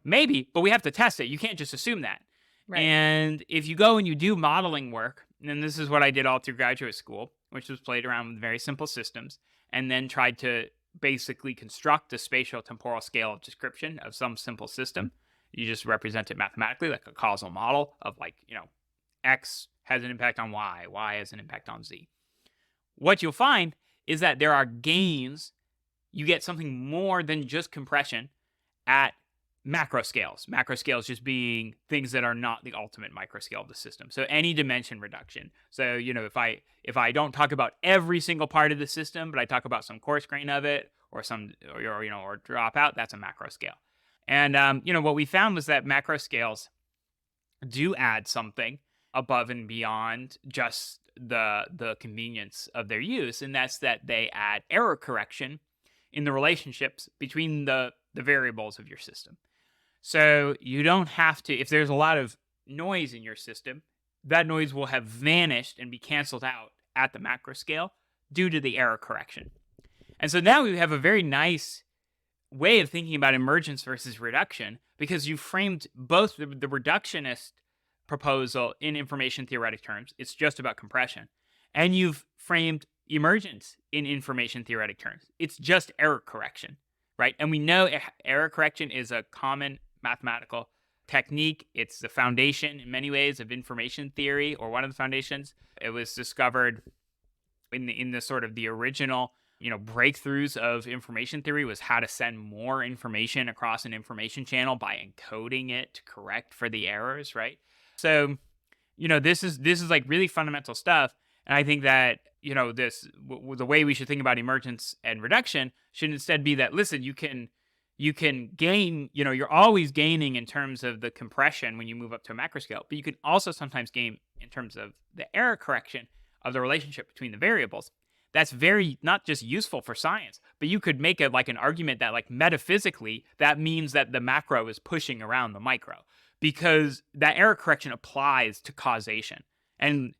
maybe, but we have to test it. You can't just assume that. Right. And if you go and you do modeling work, and this is what I did all through graduate school, which was played around with very simple systems, and then tried to basically construct a spatial temporal scale of description of some simple system. You just represent it mathematically, like a causal model of, like, X has an impact on Y, Y has an impact on Z. What you'll find is that there are gains. You get something more than just compression at macroscales. Macroscales just being things that are not the ultimate microscale of the system. So any dimension reduction. So, if I don't talk about every single part of the system, but I talk about some coarse grain of it, or or drop out, that's a macroscale. And what we found was that macroscales do add something above and beyond just the convenience of their use, and that's that they add error correction in the relationships between the variables of your system. So you don't have to, if there's a lot of noise in your system, that noise will have vanished and be canceled out at the macro scale due to the error correction. And so now we have a very nice way of thinking about emergence versus reduction, because you framed both the reductionist proposal in information theoretic terms, it's just about compression, and you've framed emergence in information theoretic terms, it's just error correction, right? And we know error correction is a common mathematical technique. It's the foundation in many ways of information theory, or one of the foundations. It was discovered in the sort of the original breakthroughs of information theory was how to send more information across an information channel by encoding it to correct for the errors, right? So, this is like really fundamental stuff. And I think that, the way we should think about emergence and reduction should instead be that, listen, you can gain, you're always gaining in terms of the compression when you move up to a macro scale, but you can also sometimes gain in terms of the error correction of the relationship between the variables. That's very not just useful for science, but you could make an argument that, like, metaphysically, that means that the macro is pushing around the micro, because that error correction applies to causation. And,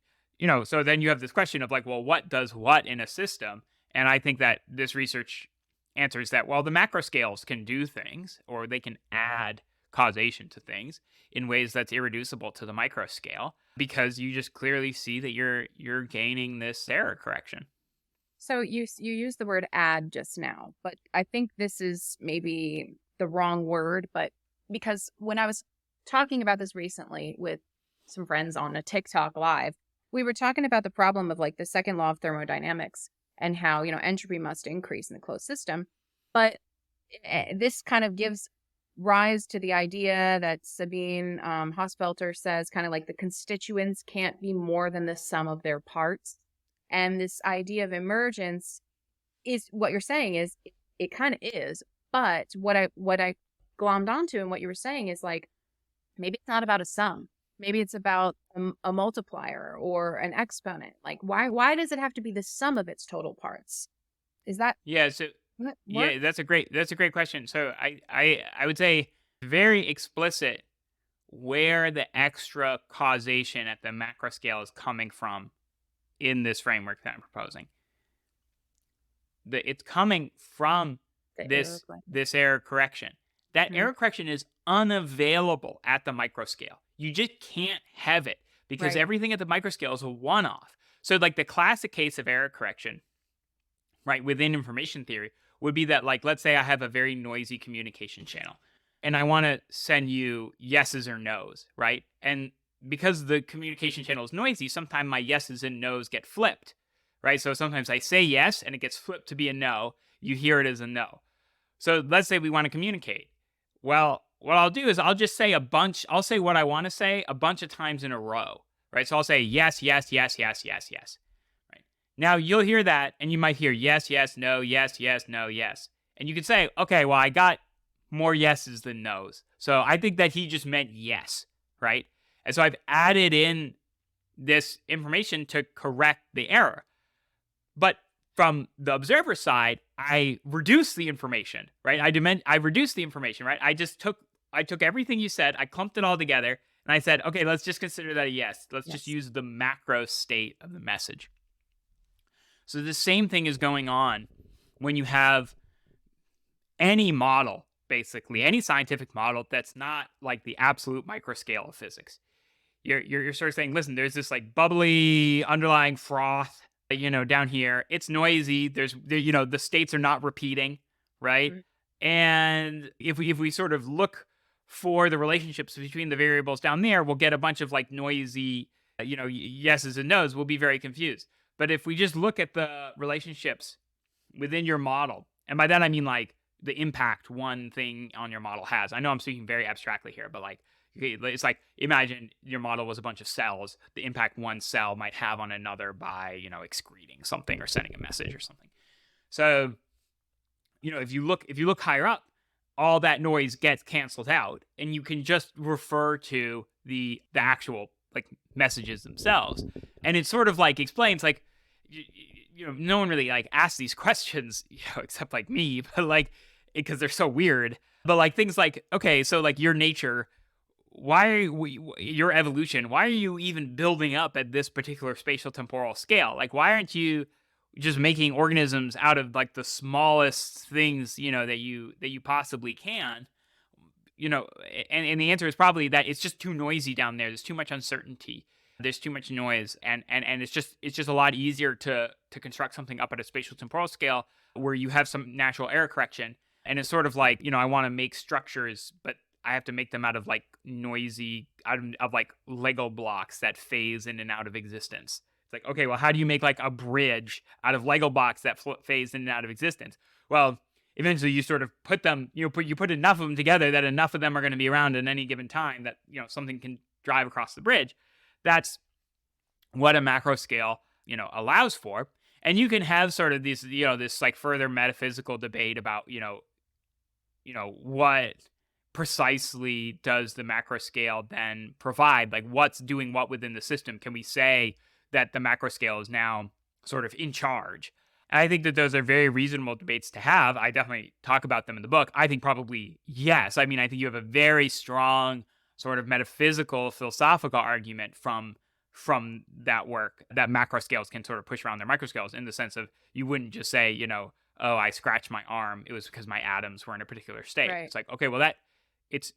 so then you have this question of, like, well, what does what in a system? And I think that this research answers that, well, the macro scales can do things, or they can add causation to things in ways that's irreducible to the micro scale, because you just clearly see that you're gaining this error correction. So you used the word add just now, but I think this is maybe the wrong word, but because when I was talking about this recently with some friends on a TikTok live, we were talking about the problem of like the second law of thermodynamics and how, entropy must increase in the closed system. But this kind of gives rise to the idea that Sabine Hosfelter says kind of like the constituents can't be more than the sum of their parts. And this idea of emergence is what you're saying is it kind of is. But what I glommed onto and what you were saying is like, maybe it's not about a sum. Maybe it's about a multiplier or an exponent. Like, why does it have to be the sum of its total parts? Is that Yeah. So yeah, that's a great question. So I would say very explicit where the extra causation at the macro scale is coming from in this framework that I'm proposing. It's coming from this error correction. That error correction is unavailable at the microscale. You just can't have it because everything at the microscale is a one-off. So like the classic case of error correction, right, within information theory would be that, like, let's say I have a very noisy communication channel and I want to send you yeses or nos, right? And because the communication channel is noisy, sometimes my yeses and nos get flipped, right? So sometimes I say yes and it gets flipped to be a no. You hear it as a no. So let's say we want to communicate. Well, what I'll do is I'll just say I'll say what I want to say a bunch of times in a row, right? So I'll say yes, yes, yes, yes, yes, yes, right? Now you'll hear that and you might hear yes, yes, no, yes, yes, no, yes. And you could say, okay, well, I got more yeses than nos. So I think that he just meant yes, right? And so I've added in this information to correct the error. But from the observer side, I reduced the information, right? I reduced the information, right? I took everything you said, I clumped it all together, and I said, okay, let's just consider that a yes. Let's just use the macro state of the message. So the same thing is going on when you have any model, basically, any scientific model that's not like the absolute microscale of physics. You're sort of saying, listen, there's this like bubbly underlying froth, down here. It's noisy. The states are not repeating, right? And if we sort of look for the relationships between the variables down there, we'll get a bunch of like noisy, yeses and nos. We'll be very confused. But if we just look at the relationships within your model, and by that I mean like the impact one thing on your model has. I know I'm speaking very abstractly here, but like, it's like, imagine your model was a bunch of cells. The impact one cell might have on another by, excreting something or sending a message or something. So, if you look higher up, all that noise gets canceled out, and you can just refer to the actual like messages themselves. And it sort of like explains like, no one really like asks these questions, except like me, but like, because they're so weird. But like things like, okay, so like your nature, your evolution, why are you even building up at this particular spatial temporal scale? Like, why aren't you just making organisms out of like the smallest things, that you possibly can? And the answer is probably that it's just too noisy down there. There's too much uncertainty. There's too much noise, and it's just a lot easier to construct something up at a spatial temporal scale where you have some natural error correction. And it's sort of like, I want to make structures, but I have to make them out of like noisy, out of like Lego blocks that phase in and out of existence. It's like, okay, well, how do you make like a bridge out of Lego blocks that phase in and out of existence? Well, eventually you sort of put them, you put enough of them together that enough of them are going to be around at any given time that, something can drive across the bridge. That's what a macro scale, allows for. And you can have sort of these, this like further metaphysical debate about, what precisely does the macro scale then provide? Like what's doing what within the system? Can we say that the macro scale is now sort of in charge? And I think that those are very reasonable debates to have. I definitely talk about them in the book. I think probably yes. I mean, I think you have a very strong sort of metaphysical, philosophical argument from that work that macro scales can sort of push around their microscales, in the sense of you wouldn't just say, oh, I scratched my arm. It was because my atoms were in a particular state. Right. It's like, okay, well,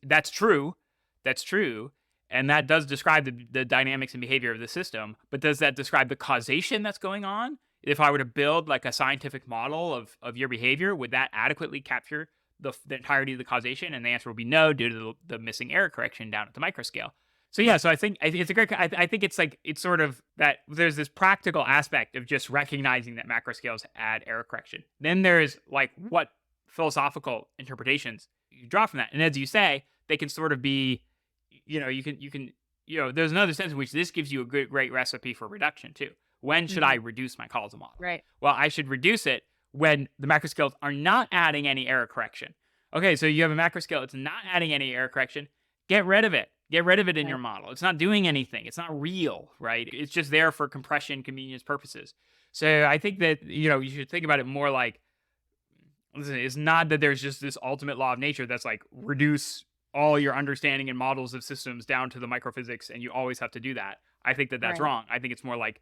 that's true. That's true. And that does describe the dynamics and behavior of the system. But does that describe the causation that's going on? If I were to build like a scientific model of your behavior, would that adequately capture the entirety of the causation? And the answer would be no, due to the missing error correction down at the microscale. So I think it's a great. I think it's like it's sort of that there's this practical aspect of just recognizing that macroscales add error correction. Then there's like what philosophical interpretations you draw from that, and as you say, they can sort of be, you can there's another sense in which this gives you a great recipe for reduction too. When should I reduce my causal model? Right. Well, I should reduce it when the macroscales are not adding any error correction. Okay, so you have a macroscale that's not adding any error correction. Get rid of it. Get rid of it in your model. It's not doing anything. It's not real, right? It's just there for compression convenience purposes. So I think that, you should think about it more like, listen, it's not that there's just this ultimate law of nature that's like reduce all your understanding and models of systems down to the microphysics and you always have to do that. I think that that's wrong. I think it's more like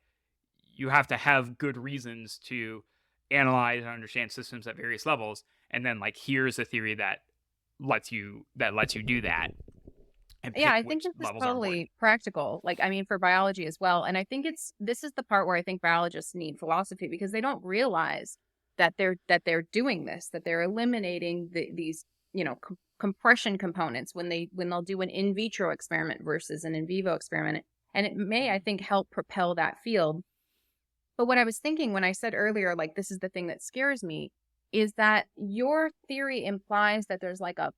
you have to have good reasons to analyze and understand systems at various levels. And then like, here's a theory that lets you do that. Yeah, I think this is totally practical. Like, I mean, for biology as well. And I think this is the part where I think biologists need philosophy because they don't realize that they're doing this, that they're eliminating these, compression components when they'll do an in vitro experiment versus an in vivo experiment. And it may, I think, help propel that field. But what I was thinking when I said earlier, like, this is the thing that scares me, is that your theory implies that there's like a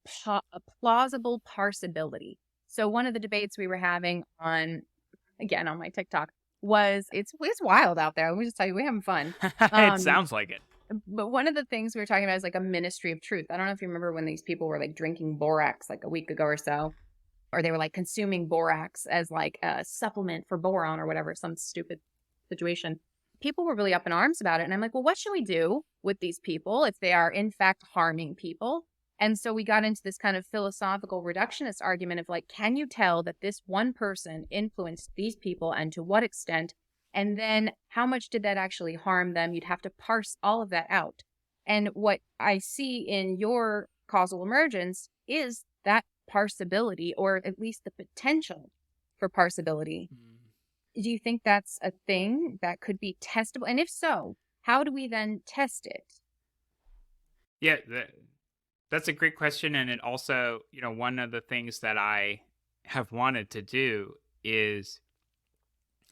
plausible parsability. So one of the debates we were having on my TikTok was, it's wild out there. Let me just tell you, we're having fun. It sounds like it. But one of the things we were talking about is like a ministry of truth. I don't know if you remember when these people were like drinking borax like a week ago or so, or they were like consuming borax as like a supplement for boron or whatever, some stupid situation. People were really up in arms about it. And I'm like, well, what should we do with these people if they are in fact harming people? And so we got into this kind of philosophical reductionist argument of like, can you tell that this one person influenced these people and to what extent? And then how much did that actually harm them? You'd have to parse all of that out. And what I see in your causal emergence is that parsability, or at least the potential for parsability. Do you think that's a thing that could be testable? And if so, how do we then test it? Yeah, that's a great question. And it also, one of the things that I have wanted to do is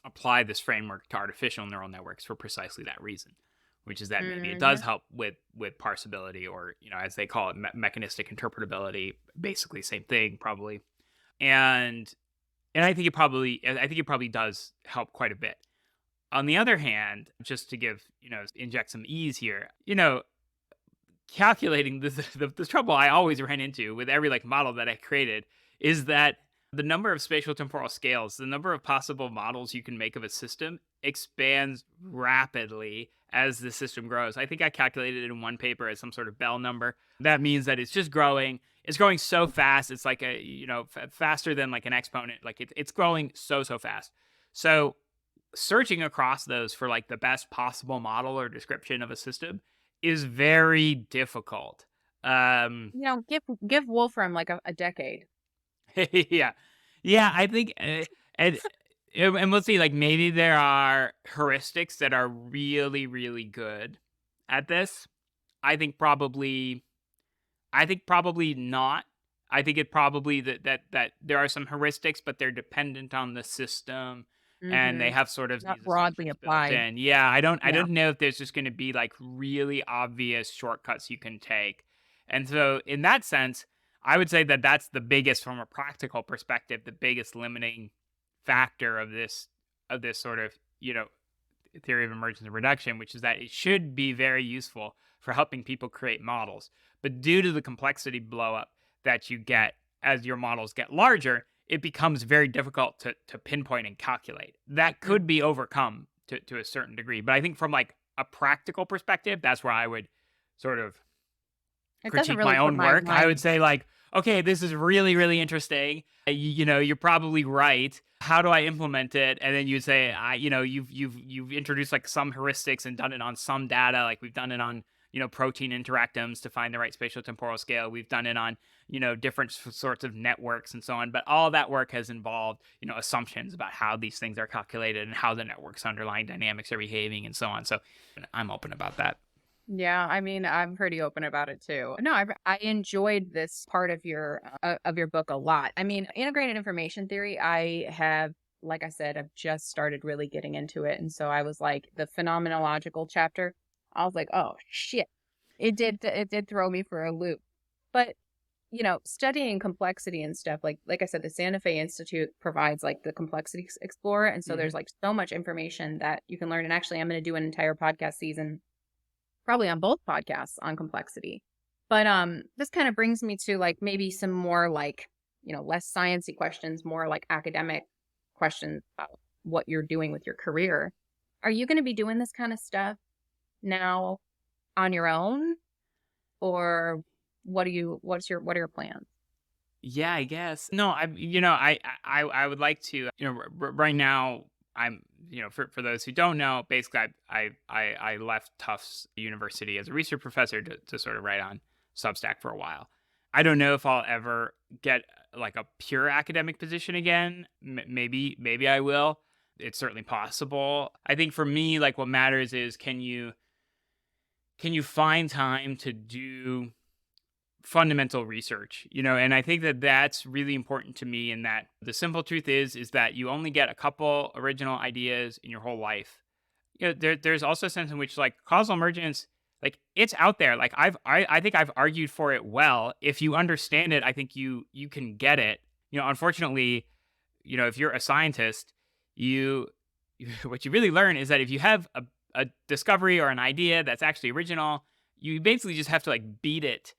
apply this framework to artificial neural networks for precisely that reason, which is that maybe it does help with parsability, or, as they call it, mechanistic interpretability, basically same thing, probably. And I think it probably does help quite a bit. On the other hand, just to inject some ease here, calculating the trouble I always ran into with every model that I created is that the number of spatial temporal scales, the number of possible models you can make of a system expands rapidly as the system grows. I think I calculated it in one paper as some sort of Bell number. That means that it's just growing. It's growing so fast. It's like faster than like an exponent. Like it's growing so fast. So searching across those for like the best possible model or description of a system is very difficult. Give Wolfram like a decade. yeah, I think, and we'll see. Like maybe there are heuristics that are really, really good at this. I think probably not. I think it probably that there are some heuristics, but they're dependent on the system, and they have sort of not broadly applied. And yeah, I don't know if there's just going to be like really obvious shortcuts you can take, and so in that sense, I would say that that's the biggest, from a practical perspective, the biggest limiting factor of this sort of, theory of emergence and reduction, which is that it should be very useful for helping people create models. But due to the complexity blow up that you get as your models get larger, it becomes very difficult to pinpoint and calculate. That could be overcome to a certain degree. But I think from like a practical perspective, that's where I would sort of critique my own work. I would say like, okay, this is really, really interesting. You're probably right. How do I implement it? And then you'd say, you've introduced like some heuristics and done it on some data. Like we've done it on, protein interactomes to find the right spatial temporal scale. We've done it on, different sorts of networks and so on. But all that work has involved, assumptions about how these things are calculated and how the network's underlying dynamics are behaving and so on. So I'm open about that. Yeah, I mean, I'm pretty open about it too. No, I enjoyed this part of your book a lot. I mean, integrated information theory, I have, like I said, I've just started really getting into it, and so I was like the phenomenological chapter. I was like, oh shit, it did throw me for a loop. But studying complexity and stuff, like I said, the Santa Fe Institute provides like the complexity explorer, and so there's like so much information that you can learn. And actually, I'm going to do an entire podcast season probably on both podcasts on complexity. But this kind of brings me to like maybe some more like, less sciencey questions, more like academic questions about what you're doing with your career. Are you going to be doing this kind of stuff now on your own, or what are your plans? Yeah, I guess. No, I would like to, right now I'm, for those who don't know, basically I left Tufts University as a research professor to sort of write on Substack for a while. I don't know if I'll ever get like a pure academic position again. Maybe I will. It's certainly possible. I think for me, like what matters is can you find time to do fundamental research, and I think that that's really important to me, in that the simple truth is that you only get a couple original ideas in your whole life. There's also a sense in which like causal emergence, like it's out there. Like I think I've argued for it well. If you understand it, I think you can get it. Unfortunately, if you're a scientist, you what you really learn is that if you have a discovery or an idea that's actually original, you basically just have to like beat it,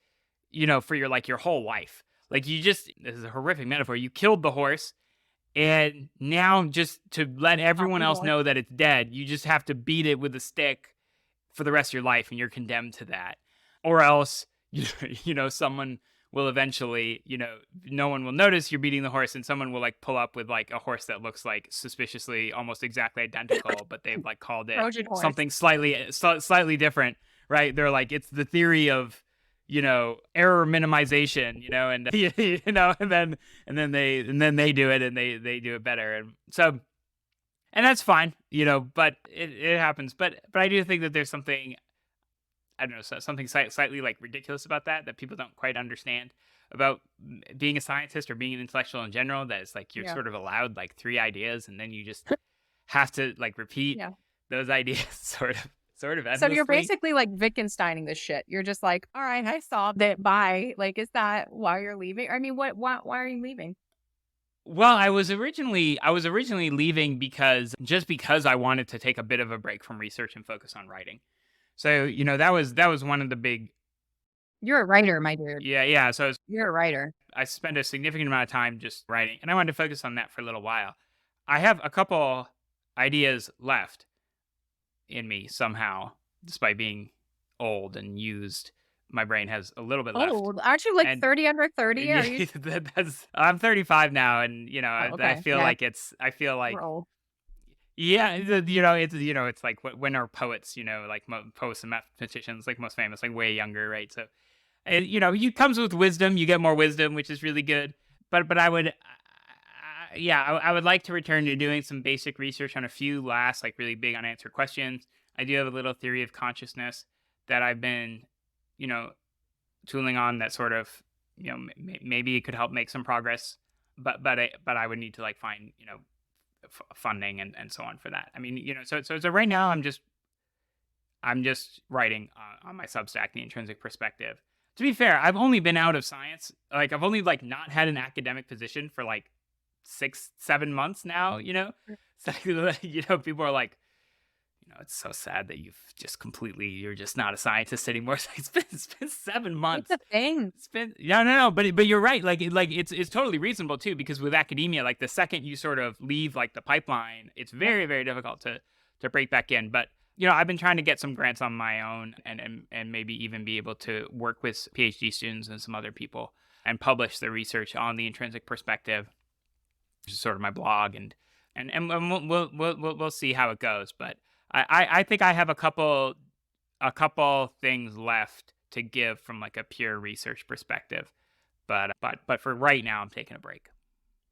for your whole life. Like this is a horrific metaphor. You killed the horse, and now just to let everyone else know that it's dead, you just have to beat it with a stick for the rest of your life, and you're condemned to that. Or else, someone will eventually, no one will notice you're beating the horse, and someone will like pull up with like a horse that looks like suspiciously almost exactly identical, but they've like called it something slightly different, right? They're like, it's the theory of error minimization, and and then they do it, and they do it better, and so, and that's fine, but it happens. But I do think that there's something, I don't know, something slightly like ridiculous about that people don't quite understand about being a scientist or being an intellectual in general. That it's like you're sort of allowed like 3 ideas, and then you just have to like repeat those ideas sort of endlessly. So you're basically like Wittgensteining this shit. You're just like, all right, I solved it. Bye. Like, is that why you're leaving? I mean, why are you leaving? Well, I was originally leaving because I wanted to take a bit of a break from research and focus on writing. So, that was one of the big. You're a writer, my dude. Yeah. So you're a writer. I spent a significant amount of time just writing, and I wanted to focus on that for a little while. I have a couple ideas left in me somehow, despite being old and used. My brain has a little bit left. Old? Aren't you like 30 under 30? Are you? I'm 35 now, and Okay. I feel like We're old. yeah, it's like when are poets, like poets and mathematicians, like most famous, like way younger, right? So, you comes with wisdom, you get more wisdom, which is really good. But I would, I would like to return to doing some basic research on a few last, like really big unanswered questions. I do have a little theory of consciousness that I've been, tooling on, that sort of, maybe it could help make some progress. But I would need to like find, funding and so on for that. I mean, so right now I'm just writing on my Substack, the Intrinsic Perspective. To be fair, I've only been out of science, like I've only like not had an academic position for like 6-7 months now. So, people are like, it's so sad that you're just not a scientist anymore. It's been 7 months. It's a thing. It's been no, but you're right. Like it's totally reasonable too, because with academia, like the second you sort of leave like the pipeline, it's very, very difficult to break back in. But I've been trying to get some grants on my own, and maybe even be able to work with PhD students and some other people and publish the research on the Intrinsic Perspective, which is sort of my blog, and we'll see how it goes. But I think I have a couple things left to give from like a pure research perspective, but for right now, I'm taking a break.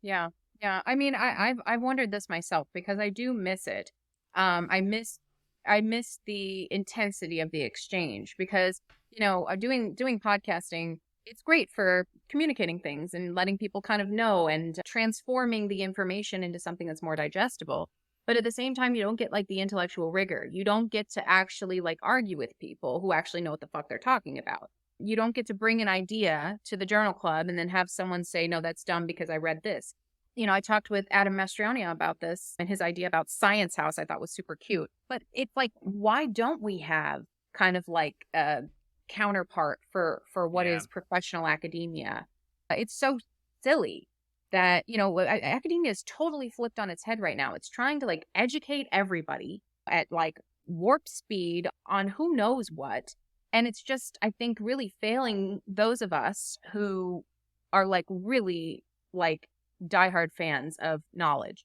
Yeah. I mean, I've wondered this myself, because I do miss it. I miss I miss the intensity of the exchange because, doing podcasting, it's great for communicating things and letting people kind of know and transforming the information into something that's more digestible. But at the same time, you don't get like the intellectual rigor. You don't get to actually like argue with people who actually know what the fuck they're talking about. You don't get to bring an idea to the journal club and then have someone say, no, that's dumb because I read this. I talked with Adam Mastriani about this, and his idea about Science House I thought was super cute. But it's like, why don't we have kind of like a counterpart for what Yeah. is professional academia? It's so silly that, academia is totally flipped on its head right now. It's trying to like educate everybody at like warp speed on who knows what. And it's just, I think, really failing those of us who are like really like diehard fans of knowledge.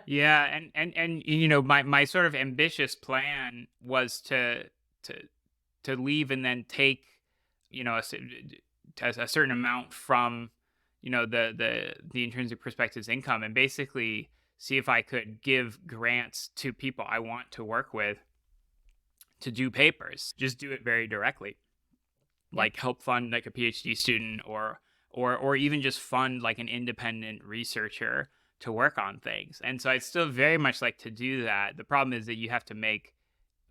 Yeah, and my sort of ambitious plan was to leave and then take a certain amount from the intrinsic perspectives income, and basically see if I could give grants to people I want to work with to do papers. Just do it very directly, like help fund like a PhD student or even just fund like an independent researcher to work on things. And so I'd still very much like to do that. The problem is that you have to make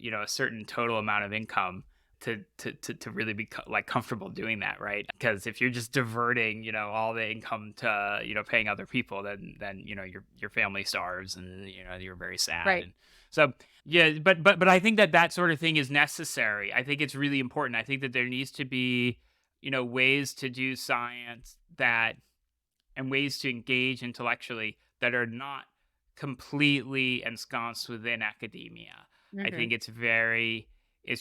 a certain total amount of income to really be like comfortable doing that, right? Because if you're just diverting all the income to paying other people, then your family starves and you're very sad. Right. And so yeah, but I think that sort of thing is necessary. I think it's really important. I think that there needs to be ways to do science and ways to engage intellectually that are not completely ensconced within academia. I think it's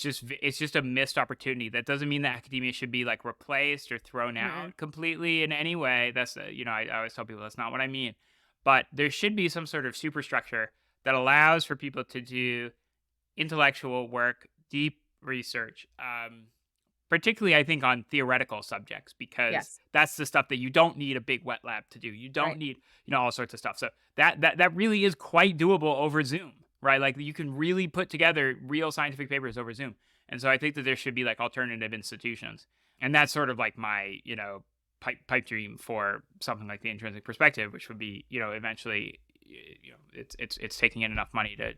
just a missed opportunity. That doesn't mean that academia should be like replaced or thrown out completely in any way. That's I always tell people that's not what I mean. But there should be some sort of superstructure that allows for people to do intellectual work, deep research, particularly I think on theoretical subjects, because that's the stuff that you don't need a big wet lab to do. You don't need all sorts of stuff. So that really is quite doable over Zoom, right? Like you can really put together real scientific papers over Zoom. And so I think that there should be like alternative institutions, and that's sort of like my pipe dream for something like the Intrinsic Perspective, which would be eventually it's taking in enough money to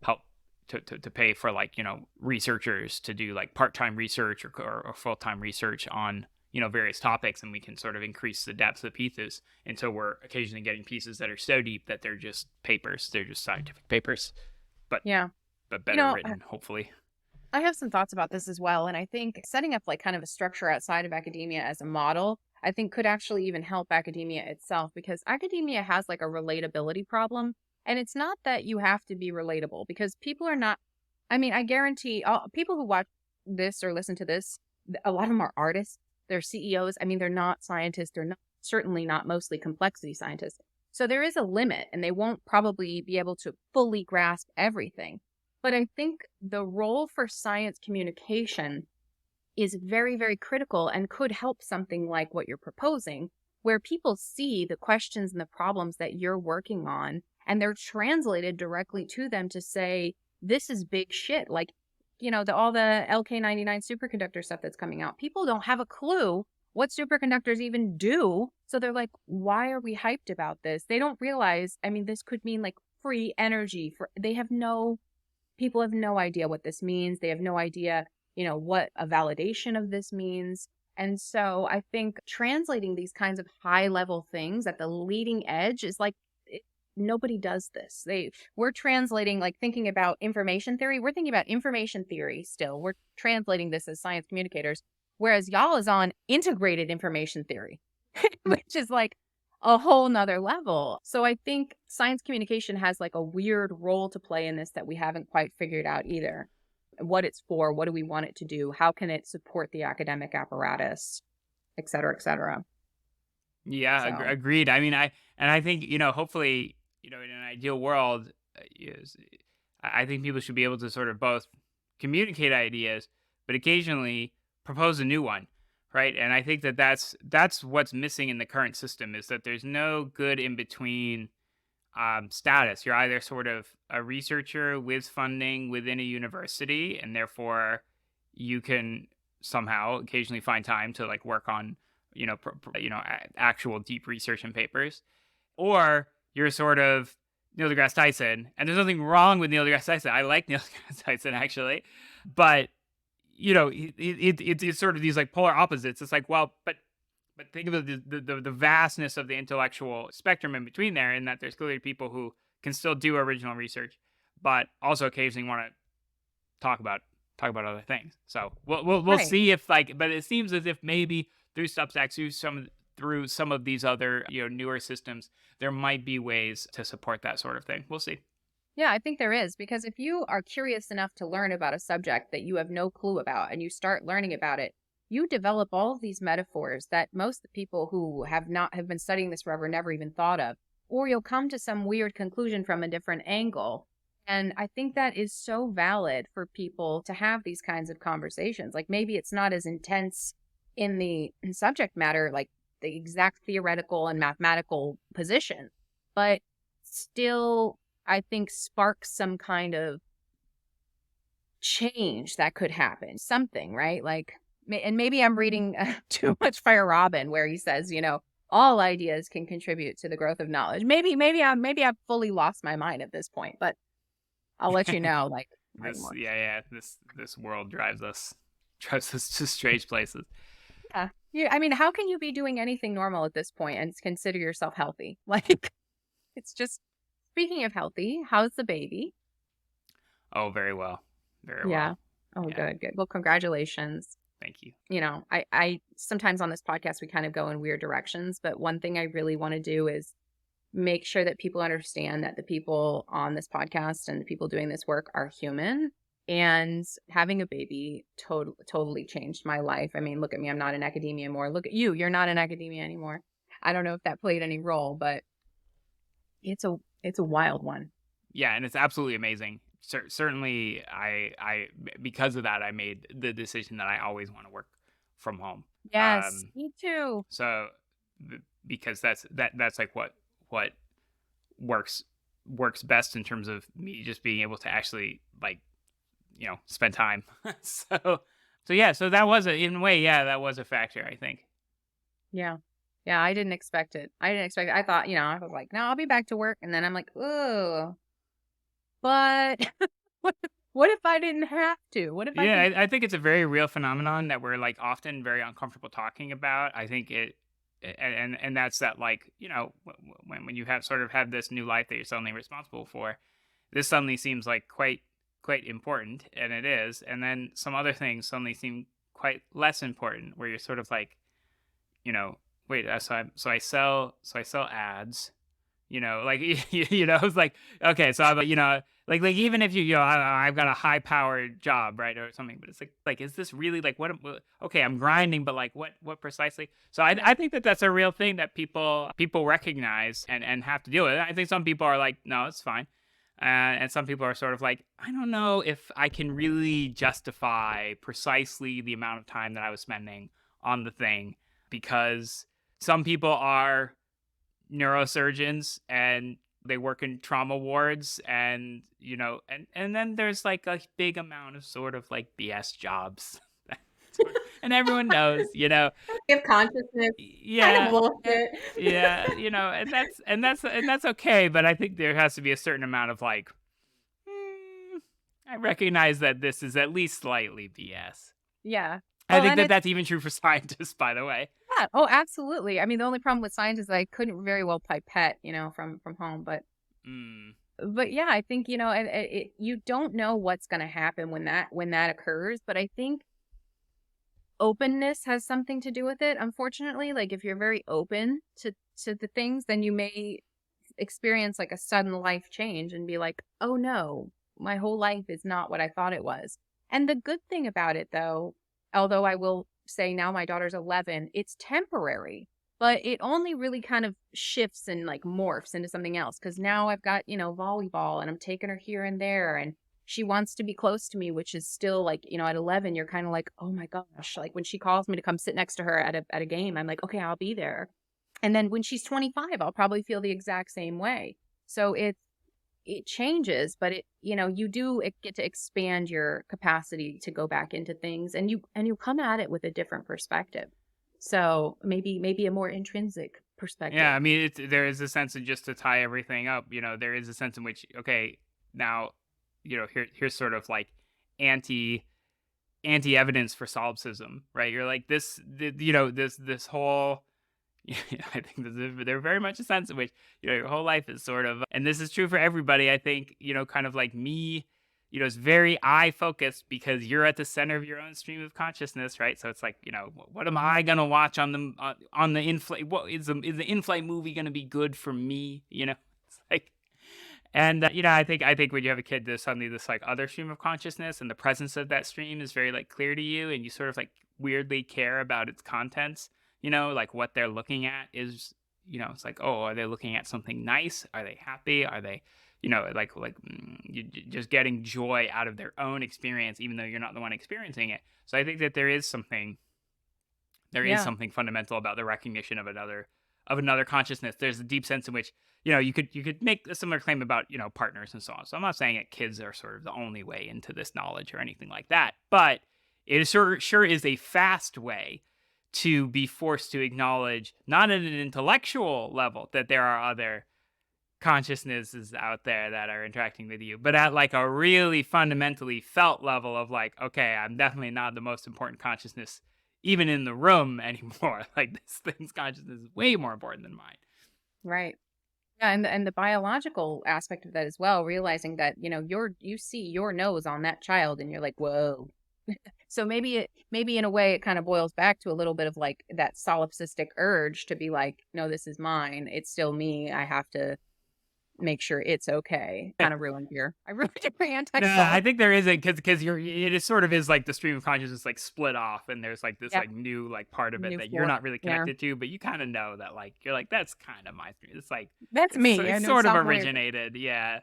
help to pay for like researchers to do like part-time research or full-time research on various topics, and we can sort of increase the depth of the pieces until we're occasionally getting pieces that are so deep that they're just papers, they're just scientific papers, but better written, hopefully. I have some thoughts about this as well, and I think setting up like kind of a structure outside of academia as a model, I think could actually even help academia itself, because academia has like a relatability problem. And it's not that you have to be relatable, because people are not, I guarantee all people who watch this or listen to this, a lot of them are artists, they're CEOs. They're not scientists. They're not, certainly not mostly complexity scientists. So there is a limit, and they won't probably be able to fully grasp everything. But I think the role for science communication is very, very critical and could help something like what you're proposing, where people see the questions and the problems that you're working on, and they're translated directly to them to say, this is big shit. Like, all the LK99 superconductor stuff that's coming out. People don't have a clue what superconductors even do. So they're like, why are we hyped about this? They don't realize, this could mean like free energy. People have no idea what this means. They have no idea, what a validation of this means. And so I think translating these kinds of high level things at the leading edge is like, nobody does this. We're translating, like thinking about information theory. We're thinking about information theory still. We're translating this as science communicators, whereas y'all is on integrated information theory, which is like a whole nother level. So I think science communication has like a weird role to play in this that we haven't quite figured out either. What it's for, what do we want it to do? How can it support the academic apparatus, et cetera, et cetera. Yeah, So. agreed. I think, hopefully, in an ideal world, I think people should be able to sort of both communicate ideas, but occasionally propose a new one, right? And I think that's what's missing in the current system, is that there's no good in between status. You're either sort of a researcher with funding within a university, and therefore you can somehow occasionally find time to like work on, actual deep research and papers, or you're sort of Neil deGrasse Tyson, and there's nothing wrong with Neil deGrasse Tyson. I like Neil deGrasse Tyson actually, but it's sort of these like polar opposites. It's like, well, but think of the vastness of the intellectual spectrum in between there, and that there's clearly people who can still do original research, but also occasionally want to talk about other things. So we'll Right. see if like, but it seems as if maybe through Substack, through some of these other newer systems, there might be ways to support that sort of thing. We'll see. Yeah, I think there is, because if you are curious enough to learn about a subject that you have no clue about and you start learning about it, you develop all of these metaphors that most of the people who have been studying this forever never even thought of, or you'll come to some weird conclusion from a different angle. And I think that is so valid for people to have these kinds of conversations. Like maybe it's not as intense in the subject matter, like the exact theoretical and mathematical position, but still I think sparks some kind of change that could happen. Something, right? Like, and maybe I'm reading too much Fire Robin, where he says, all ideas can contribute to the growth of knowledge. Maybe I've fully lost my mind at this point, but I'll let you know. Like, this world drives us to strange places. Yeah. I mean, how can you be doing anything normal at this point and consider yourself healthy? Like, it's just. Speaking of healthy, how's the baby? Oh, very well. Very Yeah. well. Oh, good. Well, congratulations. Thank you. I sometimes on this podcast, we kind of go in weird directions, but one thing I really want to do is make sure that people understand that the people on this podcast and the people doing this work are human. And having a baby totally changed my life. I mean, look at me. I'm not in academia anymore. Look at you. You're not in academia anymore. I don't know if that played any role, but it's a wild one. Yeah, and it's absolutely amazing. Certainly, I because of that, I made the decision that I always want to work from home. Yes, me too. So, because that's like what works best in terms of me just being able to actually like spend time. so yeah, so that was in a way, yeah, that was a factor, I think. Yeah. Yeah, I didn't expect it. I thought, I was like, no, I'll be back to work. And then I'm like, oh, but what if I didn't have to? What if I think it's a very real phenomenon that we're like often very uncomfortable talking about. I think and that's that, like, when you have this new life that you're suddenly responsible for, this suddenly seems like quite important, and it is. And then some other things suddenly seem quite less important, where you're sort of like, wait, so I sell ads, like, it's like, okay, so I'm, like even if I've got a high powered job, right, or something, but it's like, is this really like okay, I'm grinding, but like what precisely? So I think that's a real thing that people recognize and have to deal with. I think some people are like, no, it's fine. And some people are sort of like, I don't know if I can really justify precisely the amount of time that I was spending on the thing, because some people are neurosurgeons and they work in trauma wards, and and then there's like a big amount of sort of like BS jobs, and everyone knows, give consciousness, yeah, kind of bullshit. yeah, and that's okay, but I think there has to be a certain amount of like, I recognize that this is at least slightly BS. Yeah. I think that's even true for scientists, by the way. Yeah. Oh, absolutely. I mean, the only problem with science is I couldn't very well pipette, from home, but yeah, I think, you don't know what's going to happen when that occurs, but I think openness has something to do with it. Unfortunately, like if you're very open to the things, then you may experience like a sudden life change and be like, oh no, my whole life is not what I thought it was. And the good thing about it, though, although I will say now my daughter's 11, it's temporary, but it only really kind of shifts and like morphs into something else. Cause now I've got, volleyball, and I'm taking her here and there, and she wants to be close to me, which is still like, at 11, you're kind of like, oh my gosh, like when she calls me to come sit next to her at a game, I'm like, okay, I'll be there. And then when she's 25, I'll probably feel the exact same way. So it changes, but you do get to expand your capacity to go back into things, and you come at it with a different perspective. So maybe a more intrinsic perspective. Yeah, I mean, there is a sense of, just to tie everything up, there is a sense in which, okay, now, here's sort of like anti evidence for solipsism, right? You're like this whole, I think there's very much a sense in which, your whole life is sort of, and this is true for everybody, I think, kind of like me, it's very I focused, because you're at the center of your own stream of consciousness, right? So it's like, what am I gonna watch on the in-flight? What is the in-flight movie gonna be good for me? It's like, and I think when you have a kid, there's suddenly this like other stream of consciousness, and the presence of that stream is very like clear to you, and you sort of like weirdly care about its contents. Like what they're looking at is, it's like, oh, are they looking at something nice? Are they happy? Are they, you just getting joy out of their own experience, even though you're not the one experiencing it. So I think that there is something fundamental about the recognition of another consciousness. There's a deep sense in which, you could make a similar claim about, partners and so on. So I'm not saying that kids are sort of the only way into this knowledge or anything like that, but it is sure is a fast way to be forced to acknowledge, not at an intellectual level, that there are other consciousnesses out there that are interacting with you, but at like a really fundamentally felt level of like, okay, I'm definitely not the most important consciousness even in the room anymore. Like, this thing's consciousness is way more important than mine. Right. Yeah, and the biological aspect of that as well, realizing that, you see your nose on that child and you're like, whoa. So maybe in a way it kind of boils back to a little bit of like that solipsistic urge to be like, no, this is mine. It's still me. I have to make sure it's okay. Kind of ruined your anti. No, I think there is because it is sort of is like the stream of consciousness like split off, and there's like this like new like part of it that you're not really connected to, but you kind of know that like you're like, that's kind of my stream. It's like, that's me. It's sort of originated. Yeah.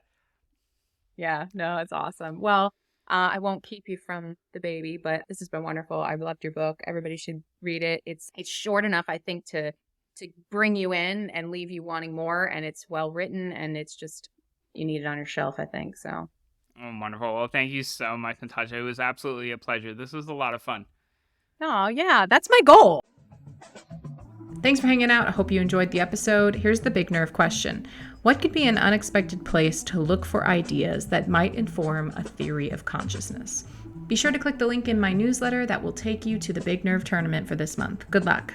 Yeah. No, it's awesome. Well, I won't keep you from the baby, but this has been wonderful. I've loved your book. Everybody should read it. It's short enough, I think, to bring you in and leave you wanting more, and it's well written, and it's just, you need it on your shelf, I think. So. Oh, wonderful. Well, thank you so much, Natasha. It was absolutely a pleasure. This was a lot of fun. Oh, yeah, that's my goal. Thanks for hanging out. I hope you enjoyed the episode. Here's the big nerve question. What could be an unexpected place to look for ideas that might inform a theory of consciousness? Be sure to click the link in my newsletter that will take you to the Big Nerve tournament for this month. Good luck.